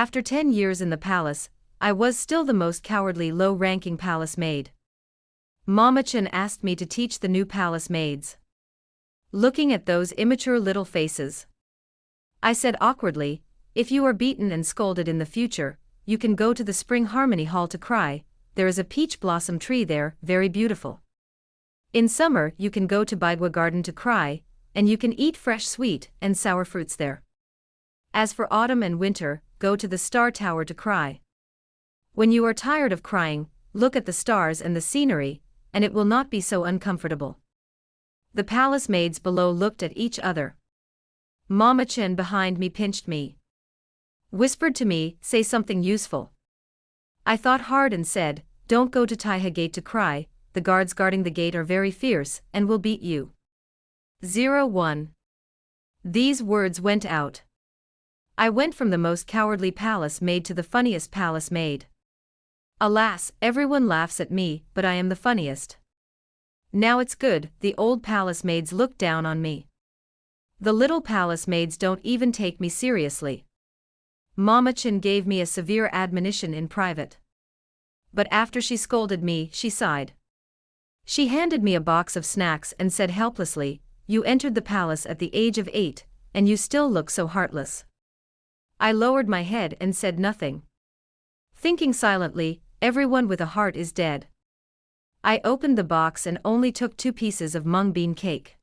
After 10 years in the palace, I was still the most cowardly low-ranking palace maid. Mama-chan asked me to teach the new palace maids. Looking at those immature little faces, I said awkwardly, if you are beaten and scolded in the future, you can go to the Spring Harmony Hall to cry. There is a peach blossom tree there, very beautiful. In summer you can go to Bygwa Garden to cry, and you can eat fresh sweet and sour fruits there. As for autumn and winter, go to the Star Tower to cry. When you are tired of crying, look at the stars and the scenery, and it will not be so uncomfortable. The palace maids below looked at each other. Mama-chan behind me pinched me. Whispered to me, say something useful. I thought hard and said, don't go to Taiha Gate to cry, the guards guarding the gate are very fierce and will beat you. 01. These words went out. I went from the most cowardly palace maid to the funniest palace maid. Alas, everyone laughs at me, but I am the funniest. Now it's good, the old palace maids look down on me. The little palace maids don't even take me seriously. Mama-chan gave me a severe admonition in private. But after she scolded me, she sighed. She handed me a box of snacks and said helplessly, you entered the palace at the age of 8, and you still look so heartless. I lowered my head and said nothing. Thinking silently, everyone with a heart is dead. I opened the box and only took 2 pieces of mung bean cake.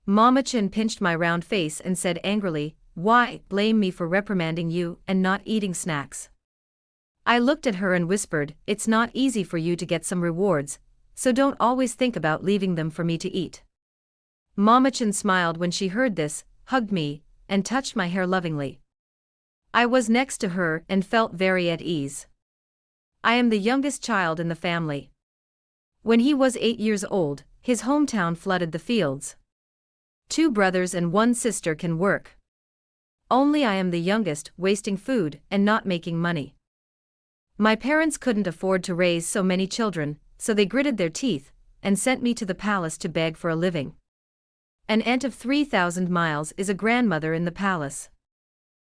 Mama-chan pinched my round face and said angrily, why blame me for reprimanding you and not eating snacks? I looked at her and whispered, it's not easy for you to get some rewards, so don't always think about leaving them for me to eat. Mama-chan smiled when she heard this, hugged me, and touched my hair lovingly. I was next to her and felt very at ease. I am the youngest child in the family. When he was 8 years old, his hometown flooded the fields. 2 brothers and 1 sister can work. Only I am the youngest, wasting food and not making money. My parents couldn't afford to raise so many children, so they gritted their teeth and sent me to the palace to beg for a living. An aunt of 3,000 miles is a grandmother in the palace.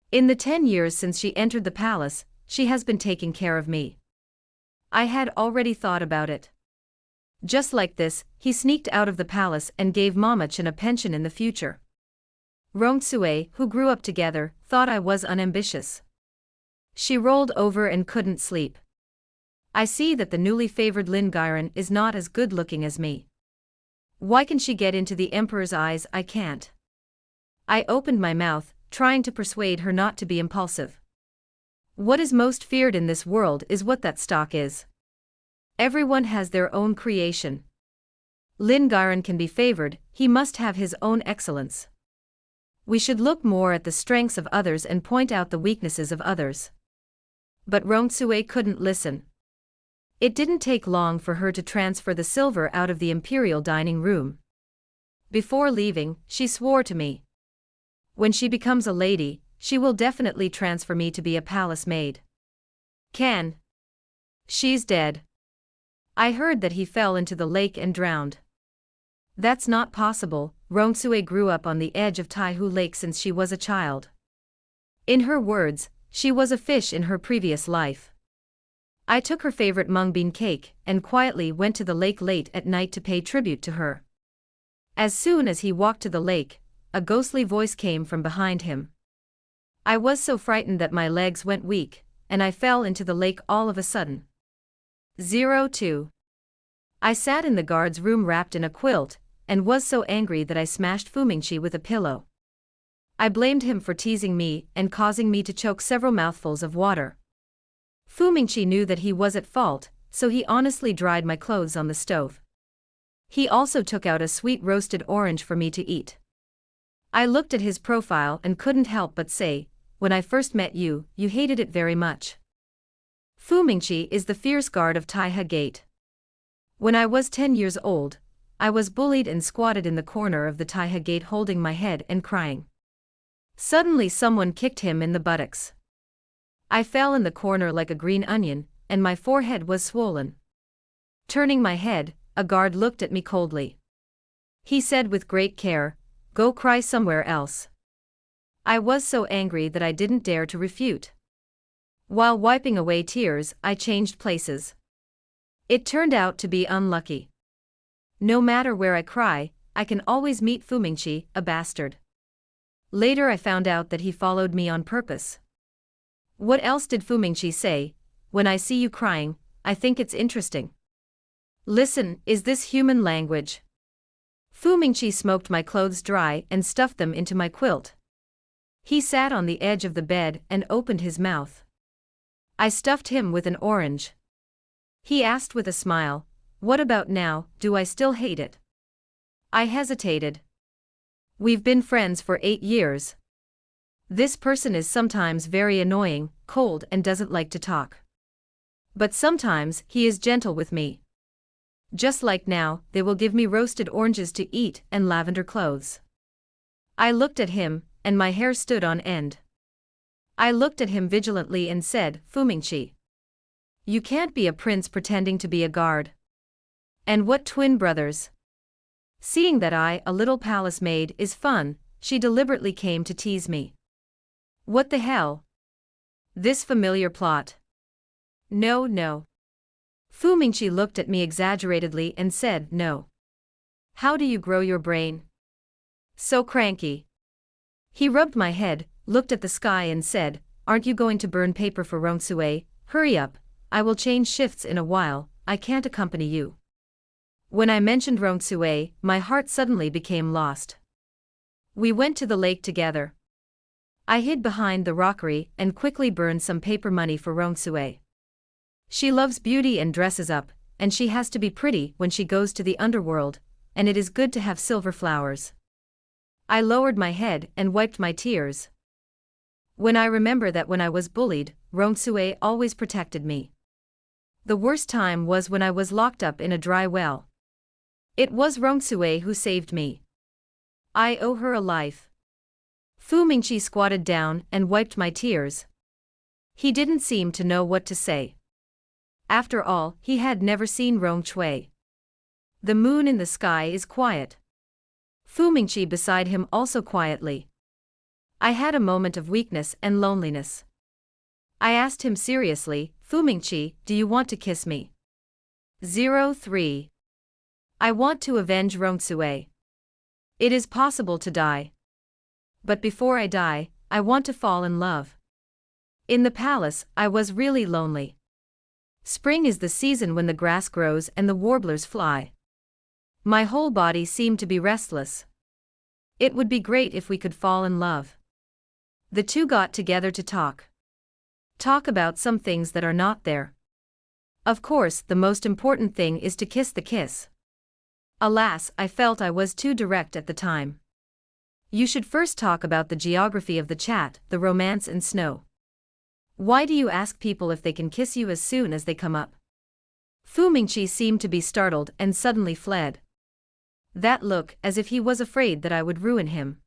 In the 10 years since she entered the palace, she has been taking care of me. I had already thought about it. Just like this, he sneaked out of the palace and gave Mama-chan a pension in the future. Rongsue, who grew up together, thought I was unambitious. She rolled over and couldn't sleep. I see that the newly favored Lin Gairan is not as good looking as me. Why can she get into the emperor's eyes? I can't. I opened my mouth, trying to persuade her not to be impulsive. What is most feared in this world is what that stock is. Everyone has their own creation. Lin Gairan can be favored, he must have his own excellence. We should look more at the strengths of others and point out the weaknesses of others. But Rongsue couldn't listen. It didn't take long for her to transfer the silver out of the imperial dining room. Before leaving, she swore to me. When she becomes a lady, she will definitely transfer me to be a palace maid. She's dead. I heard that he fell into the lake and drowned. That's not possible. Rongsue grew up on the edge of Taihu Lake since she was a child. In her words, she was a fish in her previous life. I took her favorite mung bean cake and quietly went to the lake late at night to pay tribute to her. As soon as he walked to the lake, a ghostly voice came from behind him. I was so frightened that my legs went weak, and I fell into the lake all of a sudden. 02. I sat in the guard's room wrapped in a quilt, and was so angry that I smashed Fumingchi with a pillow. I blamed him for teasing me and causing me to choke several mouthfuls of water. Fumingchi knew that he was at fault, so he honestly dried my clothes on the stove. He also took out a sweet roasted orange for me to eat. I looked at his profile and couldn't help but say, when I first met you, you hated it very much. Fumingchi is the fierce guard of Taiha Gate. When I was 10 years old, I was bullied and squatted in the corner of the Taiha Gate holding my head and crying. Suddenly someone kicked him in the buttocks. I fell in the corner like a green onion, and my forehead was swollen. Turning my head, a guard looked at me coldly. He said with great care, "Go cry somewhere else." I was so angry that I didn't dare to refute. While wiping away tears, I changed places. It turned out to be unlucky. No matter where I cry, I can always meet Fumingchi, a bastard. Later I found out that he followed me on purpose. What else did Fumingchi say? When I see you crying, I think it's interesting. Listen, is this human language? Fumingchi smoked my clothes dry and stuffed them into my quilt. He sat on the edge of the bed and opened his mouth. I stuffed him with an orange. He asked with a smile, "What about now, do I still hate it?" I hesitated. We've been friends for 8 years. This person is sometimes very annoying, cold, and doesn't like to talk. But sometimes he is gentle with me. Just like now, they will give me roasted oranges to eat and lavender clothes. I looked at him, and my hair stood on end. I looked at him vigilantly and said, "Fumingchi, you can't be a prince pretending to be a guard. And what twin brothers?" Seeing that I, a little palace maid, is fun, she deliberately came to tease me. What the hell? This familiar plot. No, no. Fumingchi looked at me exaggeratedly and said, "No. How do you grow your brain? So cranky." He rubbed my head, looked at the sky and said, "Aren't you going to burn paper for Ronsue? Hurry up, I will change shifts in a while, I can't accompany you." When I mentioned Ronsue, my heart suddenly became lost. We went to the lake together. I hid behind the rockery and quickly burned some paper money for Ronsue. She loves beauty and dresses up, and she has to be pretty when she goes to the underworld, and it is good to have silver flowers. I lowered my head and wiped my tears. When I remember that when I was bullied, Ronsue always protected me. The worst time was when I was locked up in a dry well. It was Ronsue who saved me. I owe her a life. Fumingchi squatted down and wiped my tears. He didn't seem to know what to say. After all, he had never seen Ronsue. The moon in the sky is quiet. Fumingchi beside him also quietly. I had a moment of weakness and loneliness. I asked him seriously, "Fumingchi, do you want to kiss me?" 03. I want to avenge Ronsue. It is possible to die. But before I die, I want to fall in love. In the palace, I was really lonely. Spring is the season when the grass grows and the warblers fly. My whole body seemed to be restless. It would be great if we could fall in love. The two got together to talk. Talk about some things that are not there. Of course, the most important thing is to kiss the kiss. Alas, I felt I was too direct at the time. You should first talk about the geography of the chat, the romance and snow. Why do you ask people if they can kiss you as soon as they come up? Fumingchi seemed to be startled and suddenly fled. That look, as if he was afraid that I would ruin him.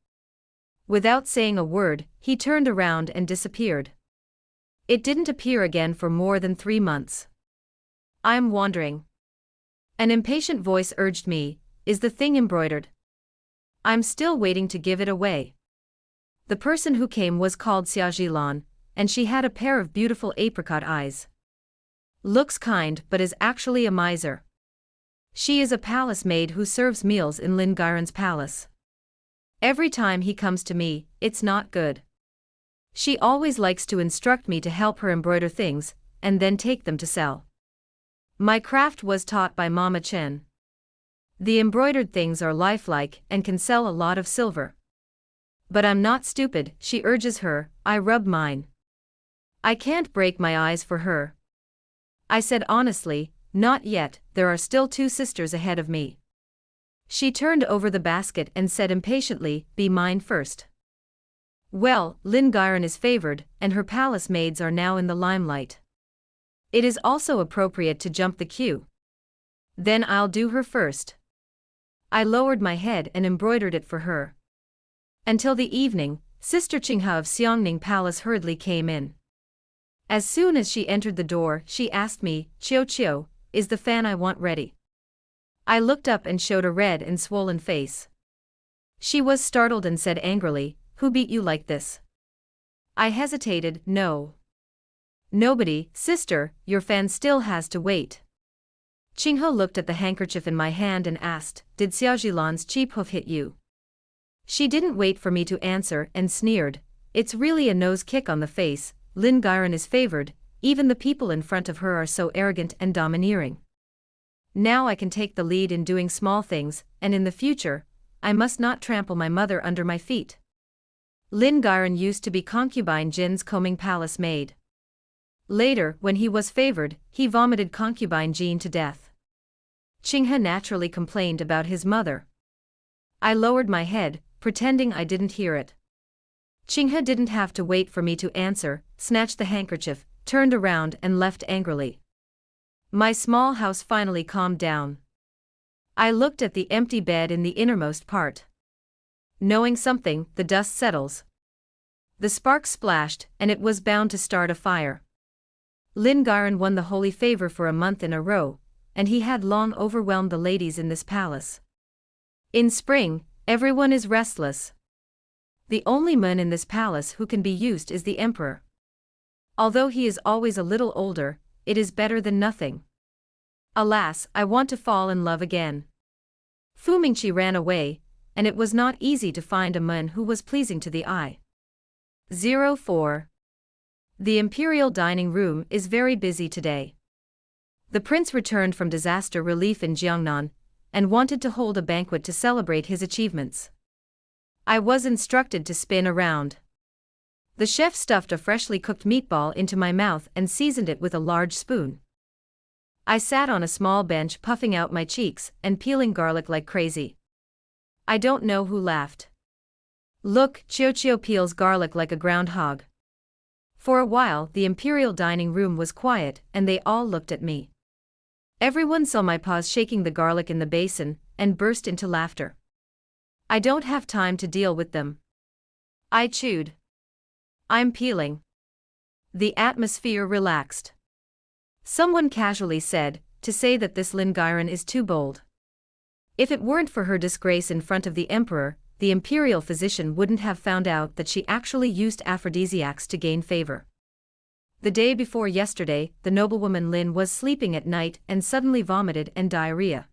Without saying a word, he turned around and disappeared. It didn't appear again for more than 3 months. I'm wandering. An impatient voice urged me, "Is the thing embroidered?" I'm still waiting to give it away. The person who came was called Xiaojilan, and she had a pair of beautiful apricot eyes. Looks kind but is actually a miser. She is a palace maid who serves meals in Lin Gairan's palace. Every time he comes to me, it's not good. She always likes to instruct me to help her embroider things, and then take them to sell. My craft was taught by Mama Chen. The embroidered things are lifelike and can sell a lot of silver. But I'm not stupid, she urges her, I rub mine. I can't break my eyes for her. I said honestly, not yet, there are still 2 sisters ahead of me. She turned over the basket and said impatiently, "Be mine first." Well, Lin Gairan is favored, and her palace maids are now in the limelight. It is also appropriate to jump the queue. Then I'll do her first. I lowered my head and embroidered it for her. Until the evening, Sister Qingha of Xiongning Palace hurriedly came in. As soon as she entered the door, she asked me, "Chiu Chiu, is the fan I want ready?" I looked up and showed a red and swollen face. She was startled and said angrily, "Who beat you like this?" I hesitated, "No. Nobody, sister, your fan still has to wait. Qinghe looked at the handkerchief in my hand and asked, did Xiaojilan's cheap hoof hit you? She didn't wait for me to answer and sneered, it's really a nose kick on the face, Lin Gairen is favored, even the people in front of her are so arrogant and domineering. Now I can take the lead in doing small things, and in the future, I must not trample my mother under my feet. Lin Gairen used to be concubine Jin's combing palace maid. Later, when he was favored, he vomited concubine Jin to death. Qinghe naturally complained about his mother. I lowered my head, pretending I didn't hear it. Qinghe didn't have to wait for me to answer, snatched the handkerchief, turned around and left angrily. My small house finally calmed down. I looked at the empty bed in the innermost part. Knowing something, the dust settles. The sparks splashed, and it was bound to start a fire. Lin Gairen won the holy favor for a month in a row, and he had long overwhelmed the ladies in this palace. In spring, everyone is restless. The only man in this palace who can be used is the emperor. Although he is always a little older, it is better than nothing. Alas, I want to fall in love again. Fu Mingqi ran away, and it was not easy to find a man who was pleasing to the eye. 04. The imperial dining room is very busy today. The prince returned from disaster relief in Jiangnan, and wanted to hold a banquet to celebrate his achievements. I was instructed to spin around. The chef stuffed a freshly cooked meatball into my mouth and seasoned it with a large spoon. I sat on a small bench puffing out my cheeks and peeling garlic like crazy. I don't know who laughed. Look, Qiuqiu peels garlic like a groundhog. For a while the imperial dining room was quiet and they all looked at me. Everyone saw my paws shaking the garlic in the basin and burst into laughter. I don't have time to deal with them. I chewed. I'm peeling. The atmosphere relaxed. Someone casually said, to say that this Lin Gairen is too bold. If it weren't for her disgrace in front of the emperor, the imperial physician wouldn't have found out that she actually used aphrodisiacs to gain favor. The day before yesterday, the noblewoman Lin was sleeping at night and suddenly vomited and diarrhea.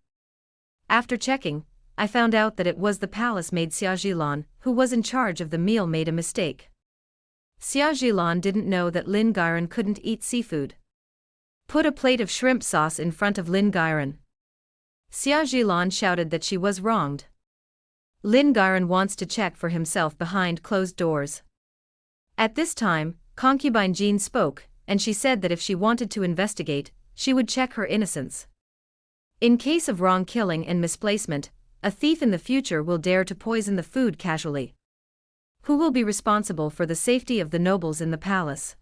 After checking, I found out that it was the palace maid Xiaojilan, who was in charge of the meal, made a mistake. Xiaojilan didn't know that Lin Gairen couldn't eat seafood. Put a plate of shrimp sauce in front of Lin Gairen. Xiaojilan shouted that she was wronged. Lin Gairen wants to check for himself behind closed doors. At this time, concubine Jin spoke, and she said that if she wanted to investigate, she would check her innocence. In case of wrong killing and misplacement, a thief in the future will dare to poison the food casually. Who will be responsible for the safety of the nobles in the palace?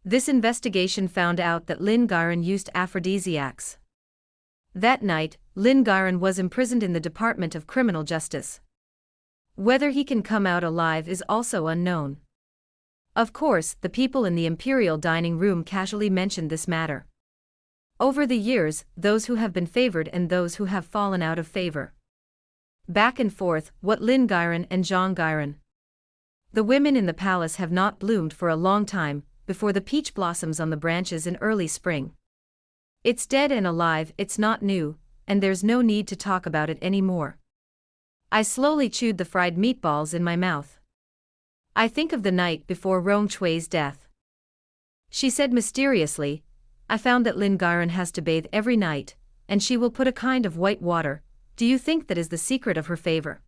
This investigation found out that Lin Gairen used aphrodisiacs. That night, Lin Gairen was imprisoned in the Department of Criminal Justice. Whether he can come out alive is also unknown. Of course, the people in the imperial dining room casually mentioned this matter. Over the years, those who have been favored and those who have fallen out of favor. Back and forth, what Lin Gairen and Zhang Gairen. The women in the palace have not bloomed for a long time, before the peach blossoms on the branches in early spring. It's dead and alive, it's not new, and there's no need to talk about it anymore. I slowly chewed the fried meatballs in my mouth. I think of the night before Rong Chui's death. She said mysteriously, I found that Lin Gairen has to bathe every night, and she will put a kind of white water. Do you think that is the secret of her favor?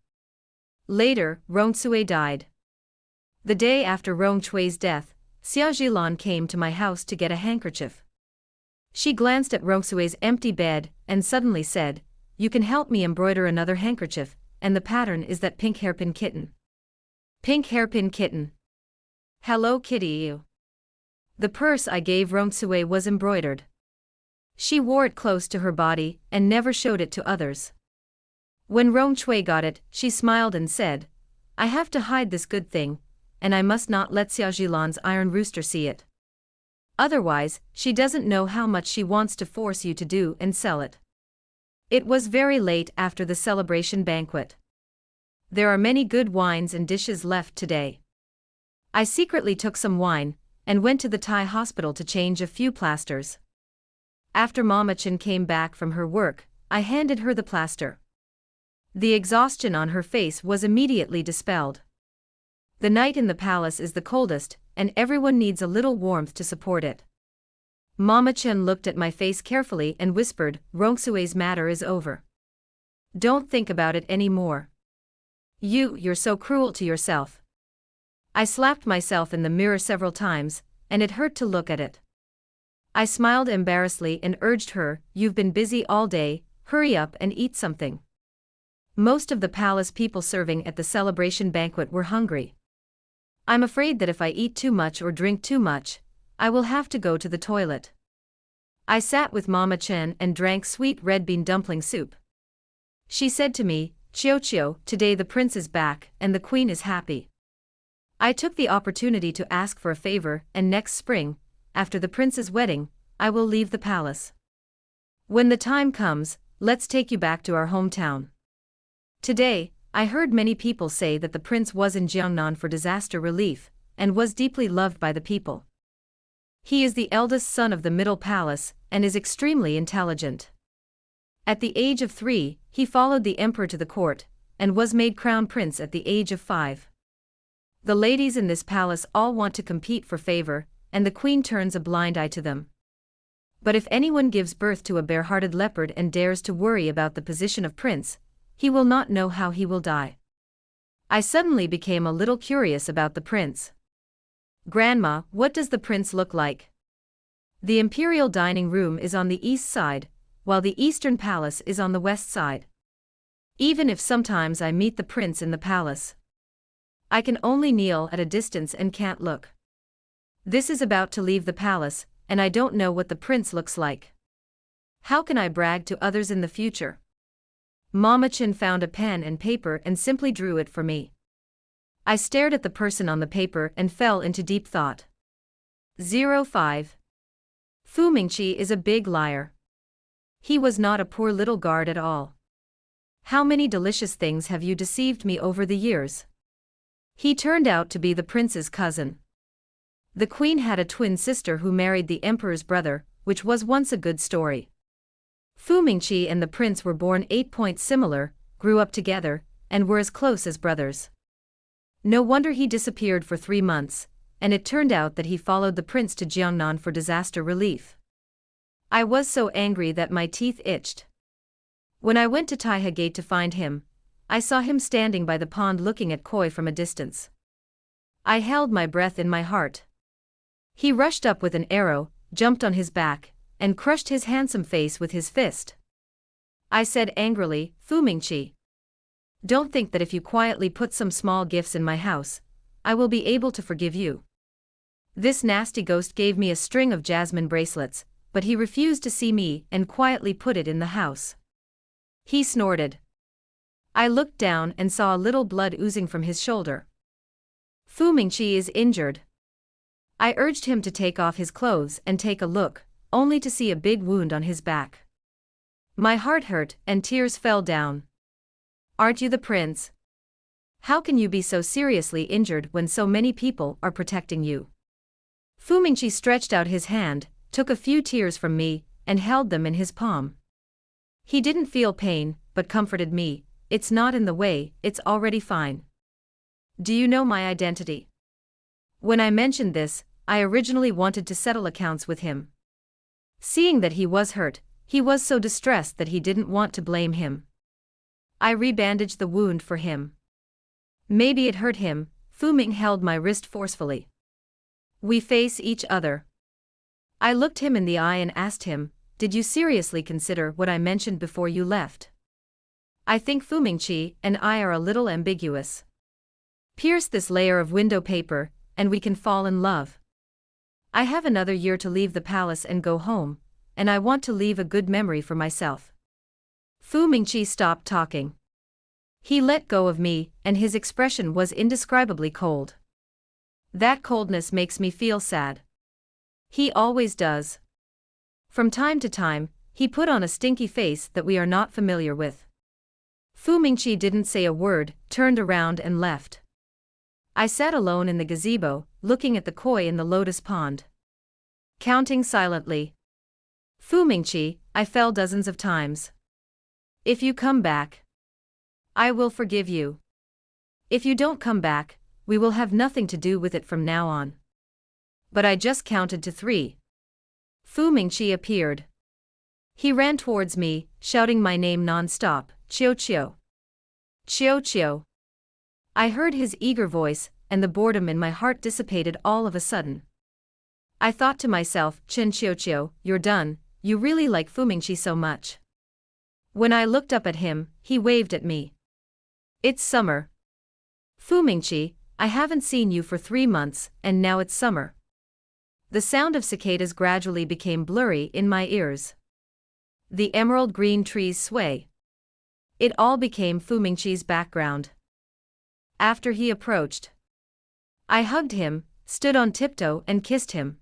Later, Rong Cui died. The day after Rong Chui's death, Xiaojilan came to my house to get a handkerchief. She glanced at Rong Cui's empty bed and suddenly said, you can help me embroider another handkerchief, and the pattern is that pink hairpin kitten. Pink hairpin kitten. Hello Kitty you. The purse I gave Rong Cui was embroidered. She wore it close to her body and never showed it to others. When Rong Cui got it, she smiled and said, I have to hide this good thing, and I must not let Xiaojilan's iron rooster see it. Otherwise, she doesn't know how much she wants to force you to do and sell it. It was very late after the celebration banquet. There are many good wines and dishes left today. I secretly took some wine, and went to the Thai hospital to change a few plasters. After Mama Chen came back from her work, I handed her the plaster. The exhaustion on her face was immediately dispelled. The night in the palace is the coldest, and everyone needs a little warmth to support it. Mama Chen looked at my face carefully and whispered, "Rongsue's matter is over. Don't think about it anymore. You're so cruel to yourself." I slapped myself in the mirror several times, and it hurt to look at it. I smiled embarrassedly and urged her, "You've been busy all day, hurry up and eat something." Most of the palace people serving at the celebration banquet were hungry. I'm afraid that if I eat too much or drink too much, I will have to go to the toilet. I sat with Mama Chen and drank sweet red bean dumpling soup. She said to me, "Chio, today the prince is back and the queen is happy." I took the opportunity to ask for a favor, and next spring, after the prince's wedding, I will leave the palace. When the time comes, let's take you back to our hometown. Today, I heard many people say that the prince was in Jiangnan for disaster relief, and was deeply loved by the people. He is the eldest son of the middle palace, and is extremely intelligent. At the age of 3, he followed the emperor to the court, and was made crown prince at the age of 5. The ladies in this palace all want to compete for favor, and the queen turns a blind eye to them. But if anyone gives birth to a bare-hearted leopard and dares to worry about the position of prince, he will not know how he will die. I suddenly became a little curious about the prince. "Grandma, what does the prince look like?" The imperial dining room is on the east side, while the eastern palace is on the west side. Even if sometimes I meet the prince in the palace, I can only kneel at a distance and can't look. This is about to leave the palace, and I don't know what the prince looks like. How can I brag to others in the future? Mama Chen found a pen and paper and simply drew it for me. I stared at the person on the paper and fell into deep thought. 05. Fu Mingqi is a big liar. He was not a poor little guard at all. How many delicious things have you deceived me over the years? He turned out to be the prince's cousin. The queen had a twin sister who married the emperor's brother, which was once a good story. Fu Mingqi and the prince were born 8 points similar, grew up together, and were as close as brothers. No wonder he disappeared for 3 months, and it turned out that he followed the prince to Jiangnan for disaster relief. I was so angry that my teeth itched. When I went to Taiha Gate to find him, I saw him standing by the pond looking at koi from a distance. I held my breath in my heart. He rushed up with an arrow, jumped on his back, and crushed his handsome face with his fist. I said angrily, "Fu Mingqi, don't think that if you quietly put some small gifts in my house, I will be able to forgive you." This nasty ghost gave me a string of jasmine bracelets, but he refused to see me and quietly put it in the house. He snorted. I looked down and saw a little blood oozing from his shoulder. "Fu Mingqi is injured." I urged him to take off his clothes and take a look, only to see a big wound on his back. My heart hurt and tears fell down. "Aren't you the prince? How can you be so seriously injured when so many people are protecting you?" Fu Mingqi stretched out his hand, took a few tears from me, and held them in his palm. He didn't feel pain, but comforted me. "It's not in the way, it's already fine. Do you know my identity?" When I mentioned this, I originally wanted to settle accounts with him. Seeing that he was hurt, he was so distressed that he didn't want to blame him. I rebandaged the wound for him. Maybe it hurt him. Fu Ming held my wrist forcefully. "We face each other." I looked him in the eye and asked him, "Did you seriously consider what I mentioned before you left?" "I think Fu Mingqi and I are a little ambiguous. Pierce this layer of window paper, and we can fall in love. I have another year to leave the palace and go home, and I want to leave a good memory for myself." Fu Mingqi stopped talking. He let go of me, and his expression was indescribably cold. That coldness makes me feel sad. He always does. From time to time, he put on a stinky face that we are not familiar with. Fu Mingqi didn't say a word, turned around and left. I sat alone in the gazebo, looking at the koi in the lotus pond. Counting silently. Fu Mingqi, I fell dozens of times. If you come back, I will forgive you. If you don't come back, we will have nothing to do with it from now on. But I just counted to 3. Fu Mingqi appeared. He ran towards me, shouting my name non-stop, Chiu Chiu. Chiu Chiu. I heard his eager voice, and the boredom in my heart dissipated all of a sudden. I thought to myself, Chin Chiu Chiu, you're done, you really like Fu Mingqi so much. When I looked up at him, he waved at me. It's summer. Fu Mingqi, I haven't seen you for 3 months, and now it's summer. The sound of cicadas gradually became blurry in my ears. The emerald green trees sway. It all became Fu Mingqi's background. After he approached, I hugged him, stood on tiptoe and kissed him.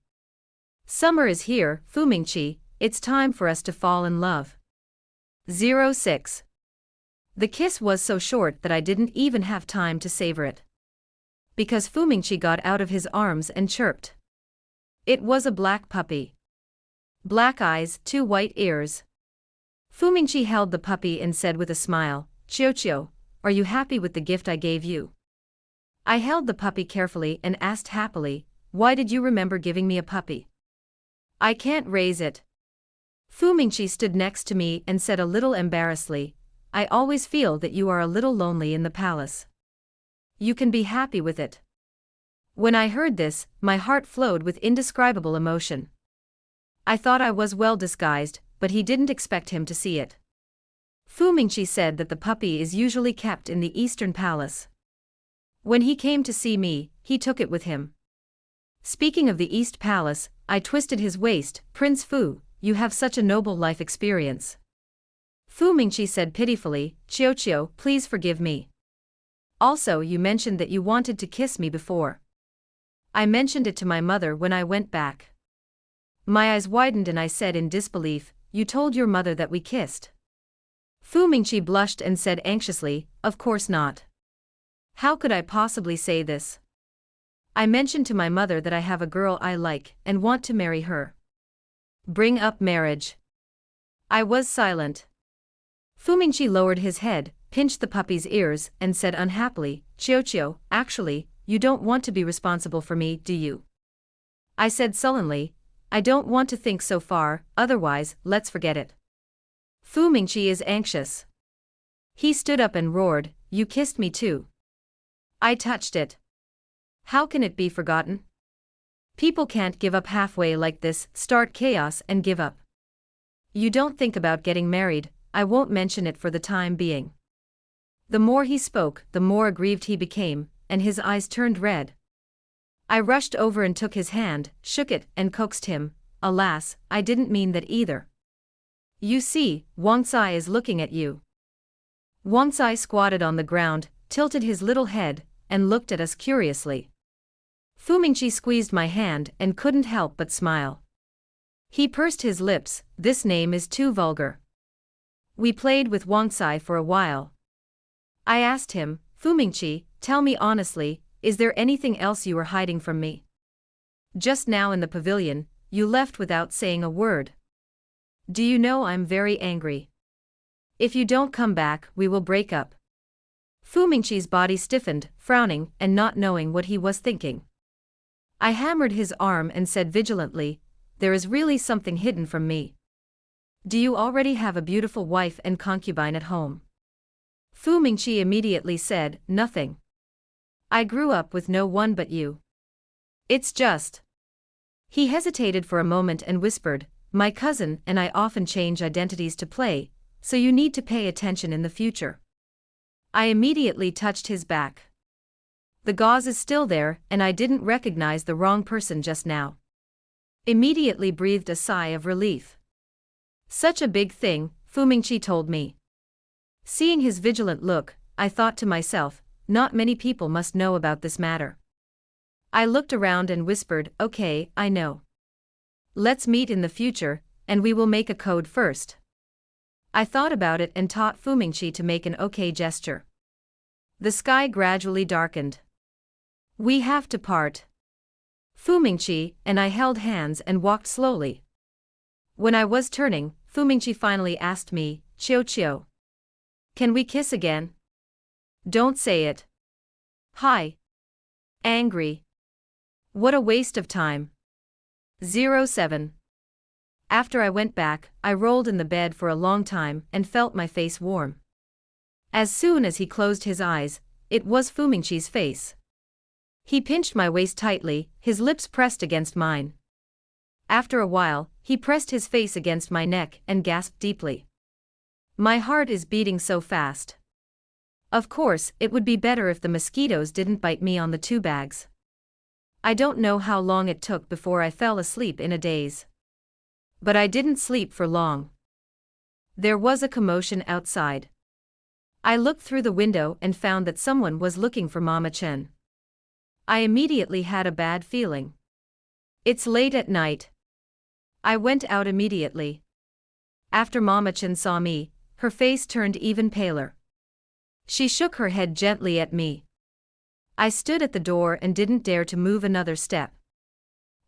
Summer is here, Fu Mingqi, it's time for us to fall in love. 06. The kiss was so short that I didn't even have time to savor it. Because Fu Mingqi got out of his arms and chirped. It was a black puppy. Black eyes, 2 white ears. Fu Mingqi held the puppy and said with a smile, Chiu Chiu, are you happy with the gift I gave you? I held the puppy carefully and asked happily, why did you remember giving me a puppy? I can't raise it. Fu Mingqi stood next to me and said a little embarrassedly, I always feel that you are a little lonely in the palace. You can be happy with it. When I heard this, my heart flowed with indescribable emotion. I thought I was well disguised, but he didn't expect him to see it. Fu Mingqi said that the puppy is usually kept in the Eastern Palace. When he came to see me, he took it with him. Speaking of the East Palace, I twisted his waist, Prince Fu, you have such a noble life experience. Fu Mingqi said pitifully, Chiu Chiu, please forgive me. Also, you mentioned that you wanted to kiss me before. I mentioned it to my mother when I went back. My eyes widened and I said in disbelief, you told your mother that we kissed. Fu Mingqi blushed and said anxiously, of course not. How could I possibly say this? I mentioned to my mother that I have a girl I like and want to marry her. Bring up marriage. I was silent. Fu Mingqi lowered his head, pinched the puppy's ears, and said unhappily, Chiu Chiu, actually, you don't want to be responsible for me, do you? I said sullenly, I don't want to think so far, otherwise, let's forget it. Fu Mingqi is anxious. He stood up and roared, you kissed me too. I touched it. How can it be forgotten? People can't give up halfway like this, start chaos and give up. You don't think about getting married, I won't mention it for the time being. The more he spoke, the more aggrieved he became, and his eyes turned red. I rushed over and took his hand, shook it, and coaxed him. Alas, I didn't mean that either. You see, Wang Cai is looking at you. Wang Cai squatted on the ground, tilted his little head, and looked at us curiously. Fu Mingqi squeezed my hand and couldn't help but smile. He pursed his lips, this name is too vulgar. We played with Wang Cai for a while. I asked him, Fu Mingqi, tell me honestly, is there anything else you are hiding from me? Just now in the pavilion, you left without saying a word. Do you know I'm very angry? If you don't come back, we will break up. Fu Mingqi's body stiffened, frowning and not knowing what he was thinking. I hammered his arm and said vigilantly, there is really something hidden from me. Do you already have a beautiful wife and concubine at home? Fu Mingqi immediately said, nothing. I grew up with no one but you. It's just. He hesitated for a moment and whispered, my cousin and I often change identities to play, so you need to pay attention in the future. I immediately touched his back. The gauze is still there and I didn't recognize the wrong person just now. Immediately breathed a sigh of relief. Such a big thing, Fu Mingqi told me. Seeing his vigilant look, I thought to myself, not many people must know about this matter. I looked around and whispered, okay, I know. Let's meet in the future, and we will make a code first. I thought about it and taught Fu Mingqi to make an okay gesture. The sky gradually darkened. We have to part. Fu Mingqi and I held hands and walked slowly. When I was turning, Fu Mingqi finally asked me, Chiu Chiu. Can we kiss again? Don't say it. Hi. Angry. What a waste of time. 07. After I went back, I rolled in the bed for a long time and felt my face warm. As soon as he closed his eyes, it was Fu Mingqi's face. He pinched my waist tightly, his lips pressed against mine. After a while, he pressed his face against my neck and gasped deeply. My heart is beating so fast. Of course, it would be better if the mosquitoes didn't bite me on the 2 bags. I don't know how long it took before I fell asleep in a daze. But I didn't sleep for long. There was a commotion outside. I looked through the window and found that someone was looking for Mama Chen. I immediately had a bad feeling. It's late at night. I went out immediately. After Mama Chen saw me, her face turned even paler. She shook her head gently at me. I stood at the door and didn't dare to move another step.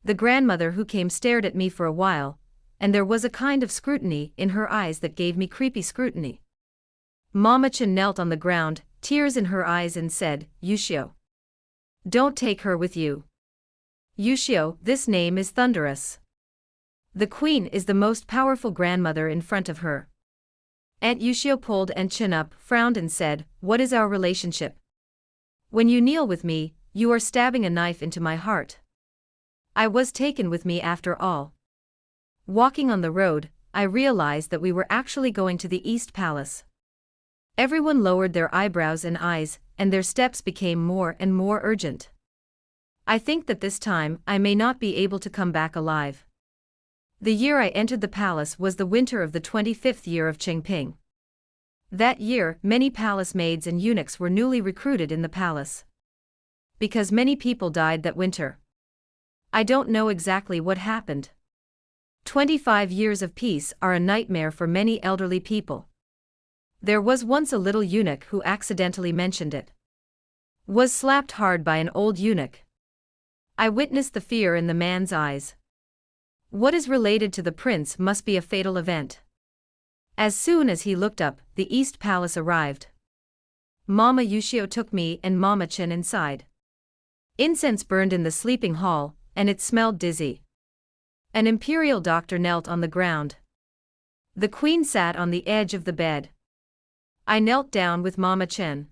The grandmother who came stared at me for a while, and there was a kind of scrutiny in her eyes that gave me creepy scrutiny. Mama Chen knelt on the ground, tears in her eyes, and said, Yushio. Don't take her with you. Yushio, this name is thunderous. The queen is the most powerful grandmother in front of her. Aunt Yushio pulled Aunt Chen up, frowned and said, What is our relationship? When you kneel with me, you are stabbing a knife into my heart. I was taken with me after all. Walking on the road, I realized that we were actually going to the East Palace. Everyone lowered their eyebrows and eyes, and their steps became more and more urgent. I think that this time I may not be able to come back alive. The year I entered the palace was the winter of the 25th year of Qingping. That year, many palace maids and eunuchs were newly recruited in the palace. Because many people died that winter. I don't know exactly what happened. 25 years of peace are a nightmare for many elderly people. There was once a little eunuch who accidentally mentioned it. Was slapped hard by an old eunuch. I witnessed the fear in the man's eyes. What is related to the prince must be a fatal event. As soon as he looked up, the East Palace arrived. Mama Yushio took me and Mama Chen inside. Incense burned in the sleeping hall, and it smelled dizzy. An imperial doctor knelt on the ground. The queen sat on the edge of the bed. I knelt down with Mama Chen.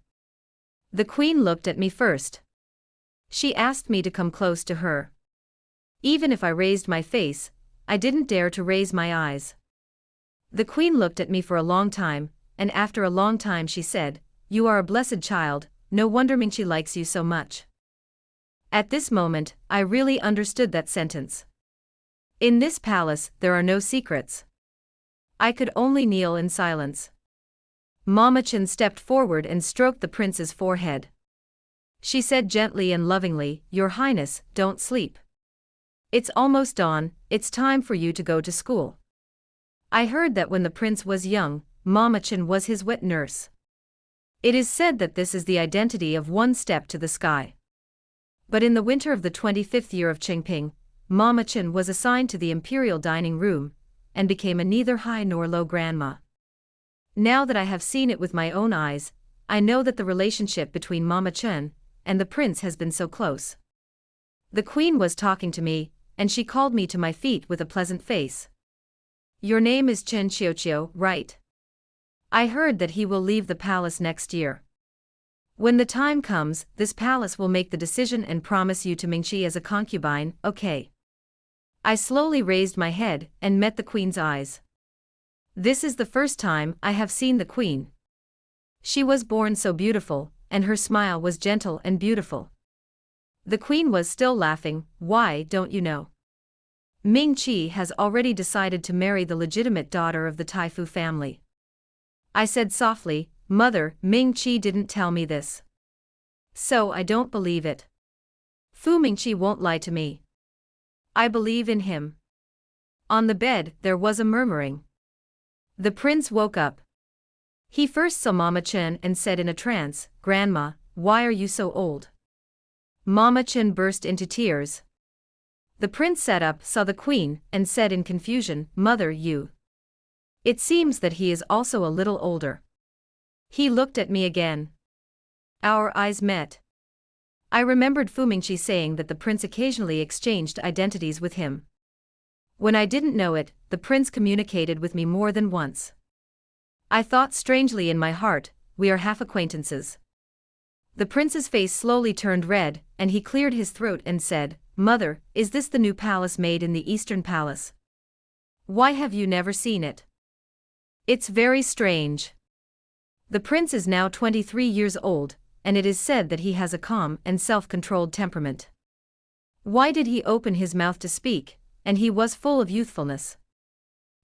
The queen looked at me first. She asked me to come close to her. Even if I raised my face, I didn't dare to raise my eyes. The queen looked at me for a long time, and after a long time she said, You are a blessed child, no wonder Mingqi likes you so much. At this moment, I really understood that sentence. In this palace, there are no secrets. I could only kneel in silence. Mama Chen stepped forward and stroked the prince's forehead. She said gently and lovingly, Your Highness, don't sleep. It's almost dawn, it's time for you to go to school. I heard that when the prince was young, Mama Chen was his wet nurse. It is said that this is the identity of one step to the sky. But in the winter of the 25th year of Qingping, Mama Chen was assigned to the imperial dining room, and became a neither high nor low grandma. Now that I have seen it with my own eyes, I know that the relationship between Mama Chen and the prince has been so close. The queen was talking to me, and she called me to my feet with a pleasant face. Your name is Chen Qiuqiu, right? I heard that he will leave the palace next year. When the time comes, this palace will make the decision and promise you to Mingqi as a concubine, okay? I slowly raised my head and met the queen's eyes. This is the first time I have seen the queen. She was born so beautiful, and her smile was gentle and beautiful. The queen was still laughing. Why don't you know? Ming Qi has already decided to marry the legitimate daughter of the Taifu family. I said softly, Mother, Ming Qi didn't tell me this. So I don't believe it. Fu Mingqi won't lie to me. I believe in him. On the bed, there was a murmuring. The prince woke up. He first saw Mama Chen and said in a trance, Grandma, why are you so old? Mama Chen burst into tears. The prince sat up, saw the queen, and said in confusion, "Mother, you." It seems that he is also a little older. He looked at me again. Our eyes met. I remembered Fu Mingqi saying that the prince occasionally exchanged identities with him. When I didn't know it, the prince communicated with me more than once. I thought strangely in my heart, we are half acquaintances. The prince's face slowly turned red, and he cleared his throat and said, "Mother, is this the new palace maid in the Eastern Palace? Why have you never seen it? It's very strange." The prince is now 23 years old, and it is said that he has a calm and self-controlled temperament. Why did he open his mouth to speak? And he was full of youthfulness.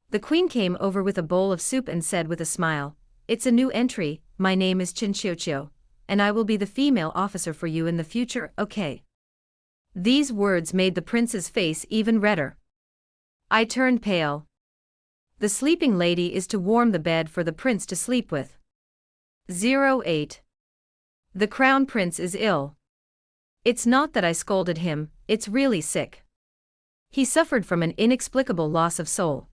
The queen came over with a bowl of soup and said with a smile, "It's a new entry, my name is Qin Xiuqiu, and I will be the female officer for you in the future, okay?" These words made the prince's face even redder. I turned pale. The sleeping lady is to warm the bed for the prince to sleep with. 08. The crown prince is ill. It's not that I scolded him, it's really sick. He suffered from an inexplicable loss of soul.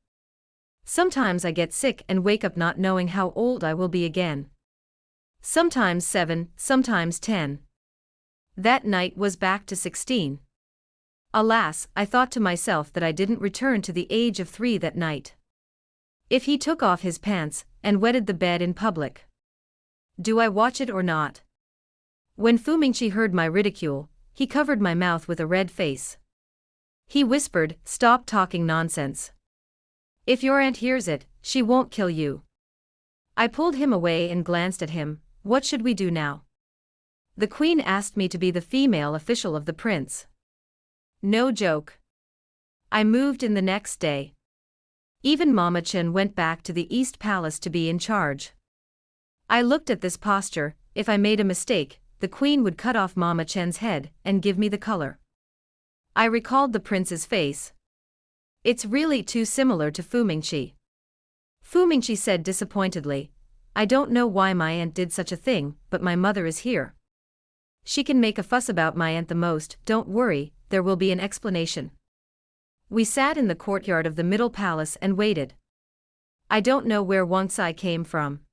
Sometimes I get sick and wake up not knowing how old I will be again. Sometimes 7, sometimes 10. That night was back to 16. Alas, I thought to myself that I didn't return to the age of 3 that night. If he took off his pants and wetted the bed in public, do I watch it or not? When Fu Mingqi heard my ridicule, he covered my mouth with a red face. He whispered, "Stop talking nonsense. If your aunt hears it, she won't kill you." I pulled him away and glanced at him. What should we do now? The queen asked me to be the female official of the prince. No joke. I moved in the next day. Even Mama Chen went back to the East Palace to be in charge. I looked at this posture. If I made a mistake, the queen would cut off Mama Chen's head and give me the color. I recalled the prince's face. It's really too similar to Fu Mingqi. Fu Mingqi said disappointedly, "I don't know why my aunt did such a thing, but my mother is here. She can make a fuss about my aunt the most, don't worry, there will be an explanation." We sat in the courtyard of the middle palace and waited. I don't know where Wang Sai came from.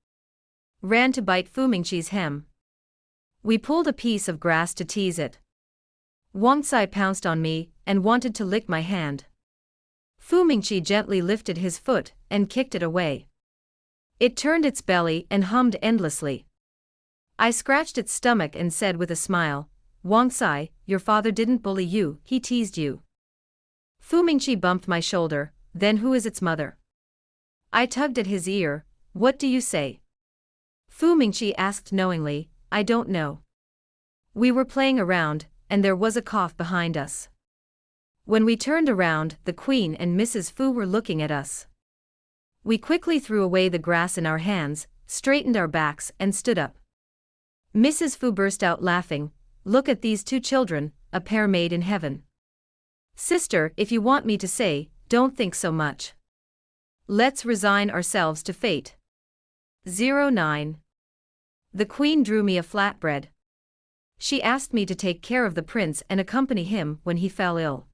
Ran to bite Fu Mingqi's hem. We pulled a piece of grass to tease it. Wang Sai pounced on me and wanted to lick my hand. Fu Mingqi gently lifted his foot and kicked it away. It turned its belly and hummed endlessly. I scratched its stomach and said with a smile, "Wang Sai, your father didn't bully you, he teased you." Fu Mingqi bumped my shoulder, "Then who is its mother?" I tugged at his ear. "What do you say?" Fu Mingqi asked knowingly, "I don't know." We were playing around, and there was a cough behind us. When we turned around, the Queen and Mrs. Fu were looking at us. We quickly threw away the grass in our hands, straightened our backs and stood up. Mrs. Fu burst out laughing, "Look at these two children, a pair made in heaven. Sister, if you want me to say, don't think so much. Let's resign ourselves to fate." 09. The Queen drew me a flatbread. She asked me to take care of the prince and accompany him when he fell ill.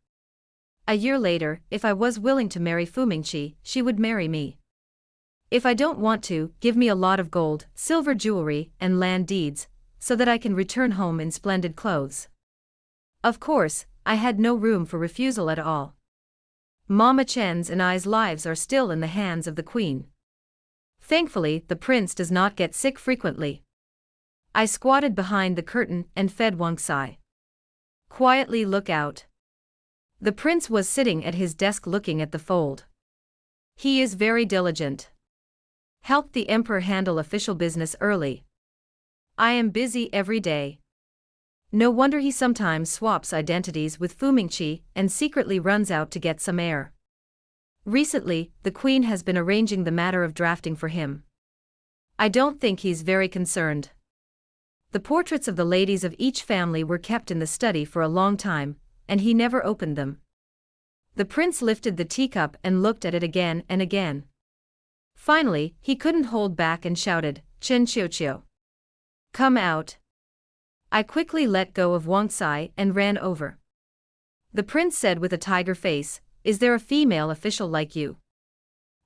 A year later, if I was willing to marry Fu Mingqi, she would marry me. If I don't want to, give me a lot of gold, silver jewelry, and land deeds, so that I can return home in splendid clothes. Of course, I had no room for refusal at all. Mama Chen's and I's lives are still in the hands of the Queen. Thankfully, the prince does not get sick frequently. I squatted behind the curtain and fed Wang Sai. Quietly look out. The prince was sitting at his desk looking at the fold. He is very diligent. Helped the emperor handle official business early. I am busy every day. No wonder he sometimes swaps identities with Fu Mingqi and secretly runs out to get some air. Recently, the Queen has been arranging the matter of drafting for him. I don't think he's very concerned. The portraits of the ladies of each family were kept in the study for a long time, and he never opened them. The prince lifted the teacup and looked at it again and again. Finally, he couldn't hold back and shouted, "Qin Xiuqiu. Come out." I quickly let go of Wang Sai and ran over. The prince said with a tiger face, "Is there a female official like you?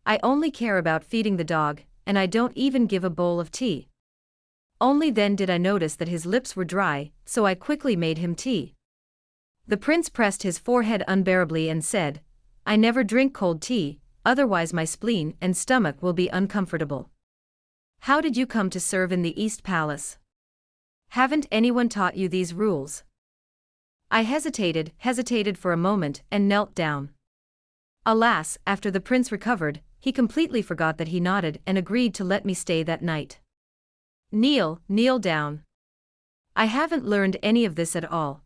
I only care about feeding the dog, and I don't even give a bowl of tea." Only then did I notice that his lips were dry, so I quickly made him tea. The prince pressed his forehead unbearably and said, "I never drink cold tea, otherwise my spleen and stomach will be uncomfortable. How did you come to serve in the East Palace? Haven't anyone taught you these rules?" I hesitated for a moment and knelt down. Alas, after the prince recovered, he completely forgot that he nodded and agreed to let me stay that night. Kneel down." "I haven't learned any of this at all,"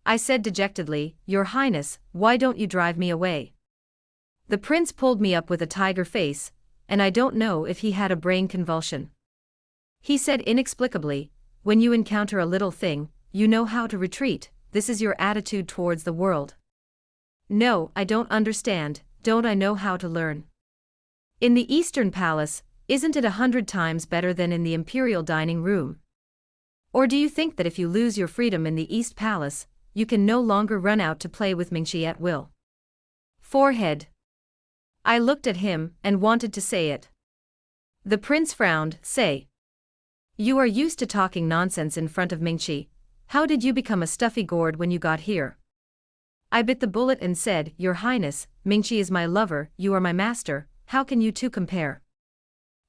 I said dejectedly. "Your Highness, why don't you drive me away?" The prince pulled me up with a tiger face, and I don't know if he had a brain convulsion. He said inexplicably, "When you encounter a little thing, you know how to retreat. This is your attitude towards the world." "No, I don't understand. Don't I know how to learn? In the Eastern Palace, isn't it 100 times better than in the Imperial dining room? Or do you think that if you lose your freedom in the East Palace, you can no longer run out to play with Mingxi at will?" Forehead. I looked at him and wanted to say it. The prince frowned. "Say. You are used to talking nonsense in front of Mingxi. How did you become a stuffy gourd when you got here?" I bit the bullet and said, "Your Highness, Mingxi is my lover, you are my master, how can you two compare?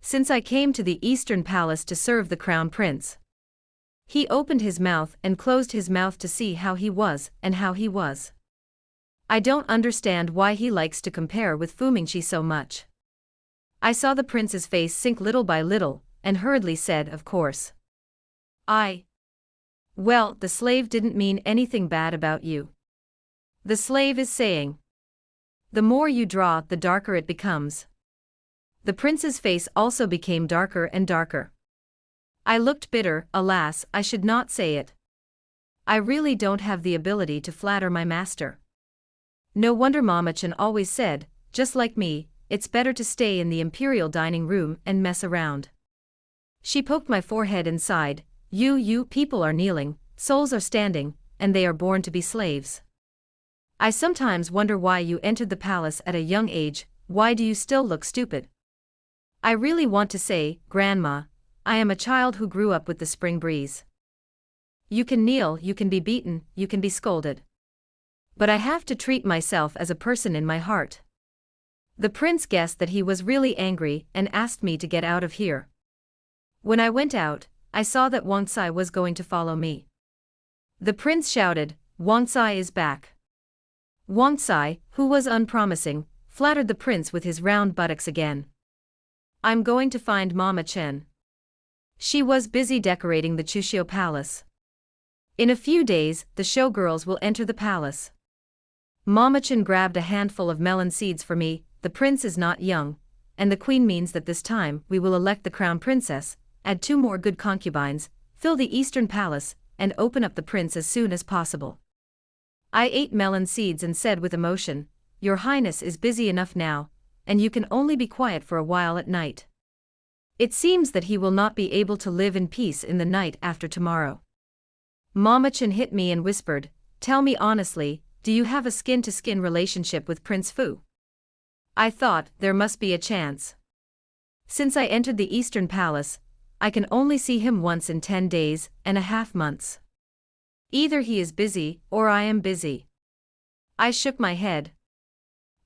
Since I came to the Eastern Palace to serve the Crown Prince." He opened his mouth and closed his mouth to see how he was and how he was. I don't understand why he likes to compare with Fu Mingxi so much. I saw the prince's face sink little by little, and hurriedly said, "Of course. Well, the slave didn't mean anything bad about you. The slave is saying, the more you draw, the darker it becomes." The prince's face also became darker and darker. I looked bitter. Alas, I should not say it. I really don't have the ability to flatter my master. No wonder Mama Chen always said, just like me, it's better to stay in the Imperial dining room and mess around. She poked my forehead and sighed, You people are kneeling, souls are standing, and they are born to be slaves. I sometimes wonder why you entered the palace at a young age. Why do you still look stupid?" I really want to say, "Grandma, I am a child who grew up with the spring breeze. You can kneel, you can be beaten, you can be scolded. But I have to treat myself as a person in my heart." The prince guessed that he was really angry and asked me to get out of here. When I went out, I saw that Wang Sai was going to follow me. The prince shouted, "Wang Sai is back." Wang Sai, who was unpromising, flattered the prince with his round buttocks again. "I'm going to find Mama Chen. She was busy decorating the Chuxiu Palace. In a few days, the showgirls will enter the palace." Mama Chen grabbed a handful of melon seeds for me. The prince is not young, and the queen means that this time we will elect the crown princess, add 2 more good concubines, fill the Eastern Palace, and open up the prince as soon as possible. I ate melon seeds and said with emotion, "Your Highness is busy enough now, and you can only be quiet for a while at night. It seems that he will not be able to live in peace in the night after tomorrow." Mama Chen hit me and whispered, "Tell me honestly, do you have a skin-to-skin relationship with Prince Fu?" I thought, there must be a chance. Since I entered the Eastern Palace, I can only see him once in 10 days and a half months. Either he is busy, or I am busy. I shook my head.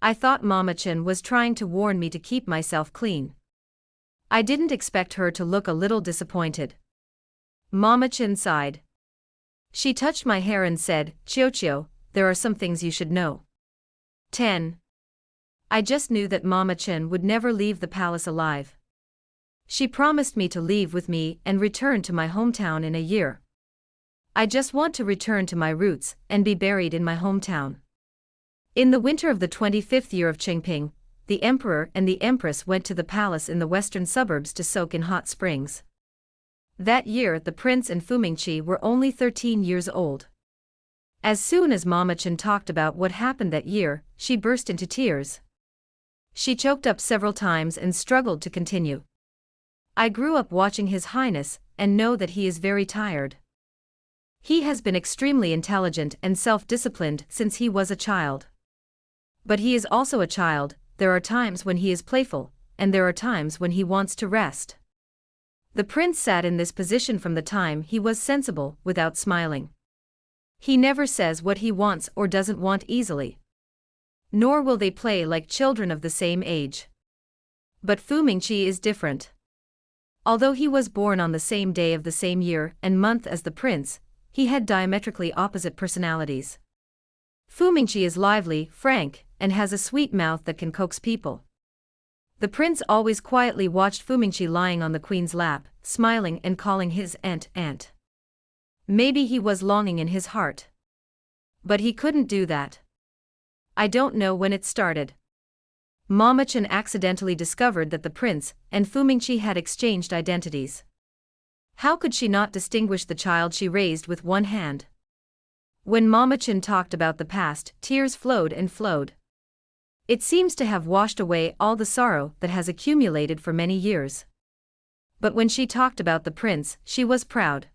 I thought Mama Chen was trying to warn me to keep myself clean. I didn't expect her to look a little disappointed. Mama Chen sighed. She touched my hair and said, "Chiu, there are some things you should know." 10. I just knew that Mama Chen would never leave the palace alive. She promised me to leave with me and return to my hometown in a year. I just want to return to my roots and be buried in my hometown. In the winter of the 25th year of Qingping, the emperor and the empress went to the palace in the western suburbs to soak in hot springs. That year the prince and Fu Mingqi were only 13 years old. As soon as Mama Chen talked about what happened that year, she burst into tears. She choked up several times and struggled to continue. I grew up watching His Highness and know that he is very tired. He has been extremely intelligent and self-disciplined since he was a child. But he is also a child. There are times when he is playful, and there are times when he wants to rest. The prince sat in this position from the time he was sensible, without smiling. He never says what he wants or doesn't want easily. Nor will they play like children of the same age. But Fu Mingqi is different. Although he was born on the same day of the same year and month as the prince, he had diametrically opposite personalities. Fu Mingqi is lively, frank, and has a sweet mouth that can coax people. The prince always quietly watched Fu Mingqi lying on the queen's lap, smiling and calling his aunt. Maybe he was longing in his heart. But he couldn't do that. I don't know when it started. Mama Chen accidentally discovered that the prince and Fu Mingqi had exchanged identities. How could she not distinguish the child she raised with one hand? When Mama Chen talked about the past, tears flowed and flowed. It seems to have washed away all the sorrow that has accumulated for many years. But when she talked about the prince, she was proud.